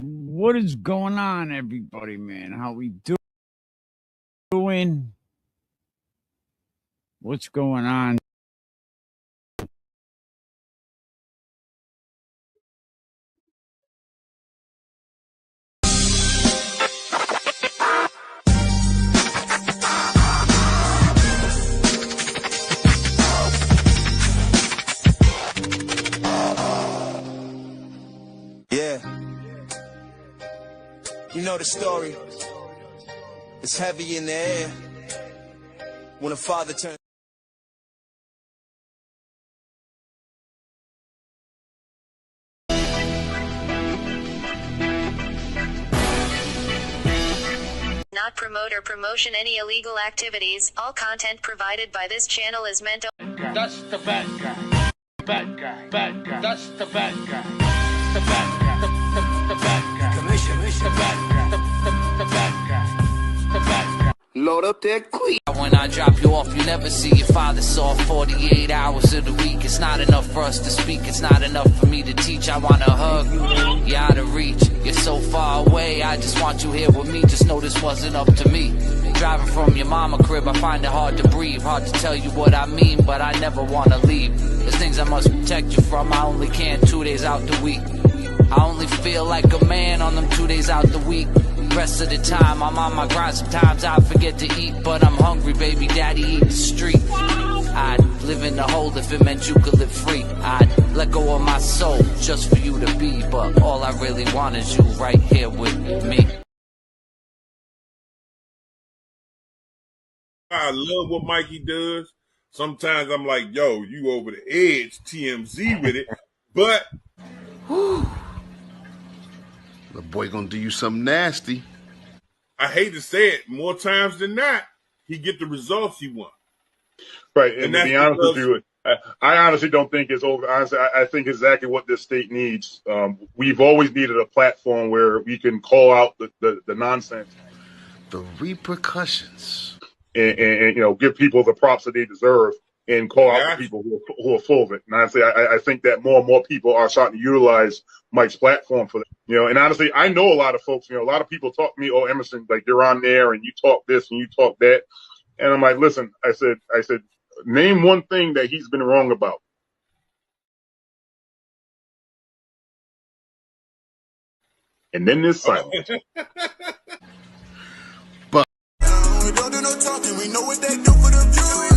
What is going on, everybody, man? How we doing? What's going on? Yeah. You know the story. It's heavy in the air when a father turns. Not promote or promotion any illegal activities. All content provided by this channel is meant to. That's the bad guy. Bad guy. Bad guy. That's the bad guy. The bad guy. The bad guy. Commission. The bad guy. The bad guy. The bad guy. Load up that quick. When I drop you off, you never see your father. Saw 48 hours of the week. It's not enough for us to speak. It's not enough for me to teach. I wanna hug you. You're out of reach. You're so far away. I just want you here with me. Just know this wasn't up to me. Driving from your mama crib, I find it hard to breathe. Hard to tell you what I mean, but I never wanna leave. There's things I must protect you from. I only can 2 days out the week. I only feel like a man on them 2 days out the week. Rest of the time, I'm on my grind. Sometimes I forget to eat, but I'm hungry, baby daddy, eat the street. I'd live in the hole if it meant you could live free. I'd let go of my soul just for you to be, but all I really want is you right here with me. I love what Mikey does. Sometimes I'm like, yo, you over the edge, TMZ with it. But the boy gonna do you something nasty. I hate to say it, more times than not, he get the results he wants. Right, and to be honest with you, I honestly don't think it's over. Honestly, I think exactly what this state needs. We've always needed a platform where we can call out the nonsense, the repercussions, and give people the props that they deserve, and call out the people who are full of it. And honestly, I think that more and more people are starting to utilize Mike's platform for that. And honestly, I know a lot of folks. A lot of people talk to me, "Oh, Emerson, like you're on there and you talk this and you talk that," and I'm like, "Listen," I said, name one thing that he's been wrong about. And then there's silence. But we don't do no talking. We know what they do for the view.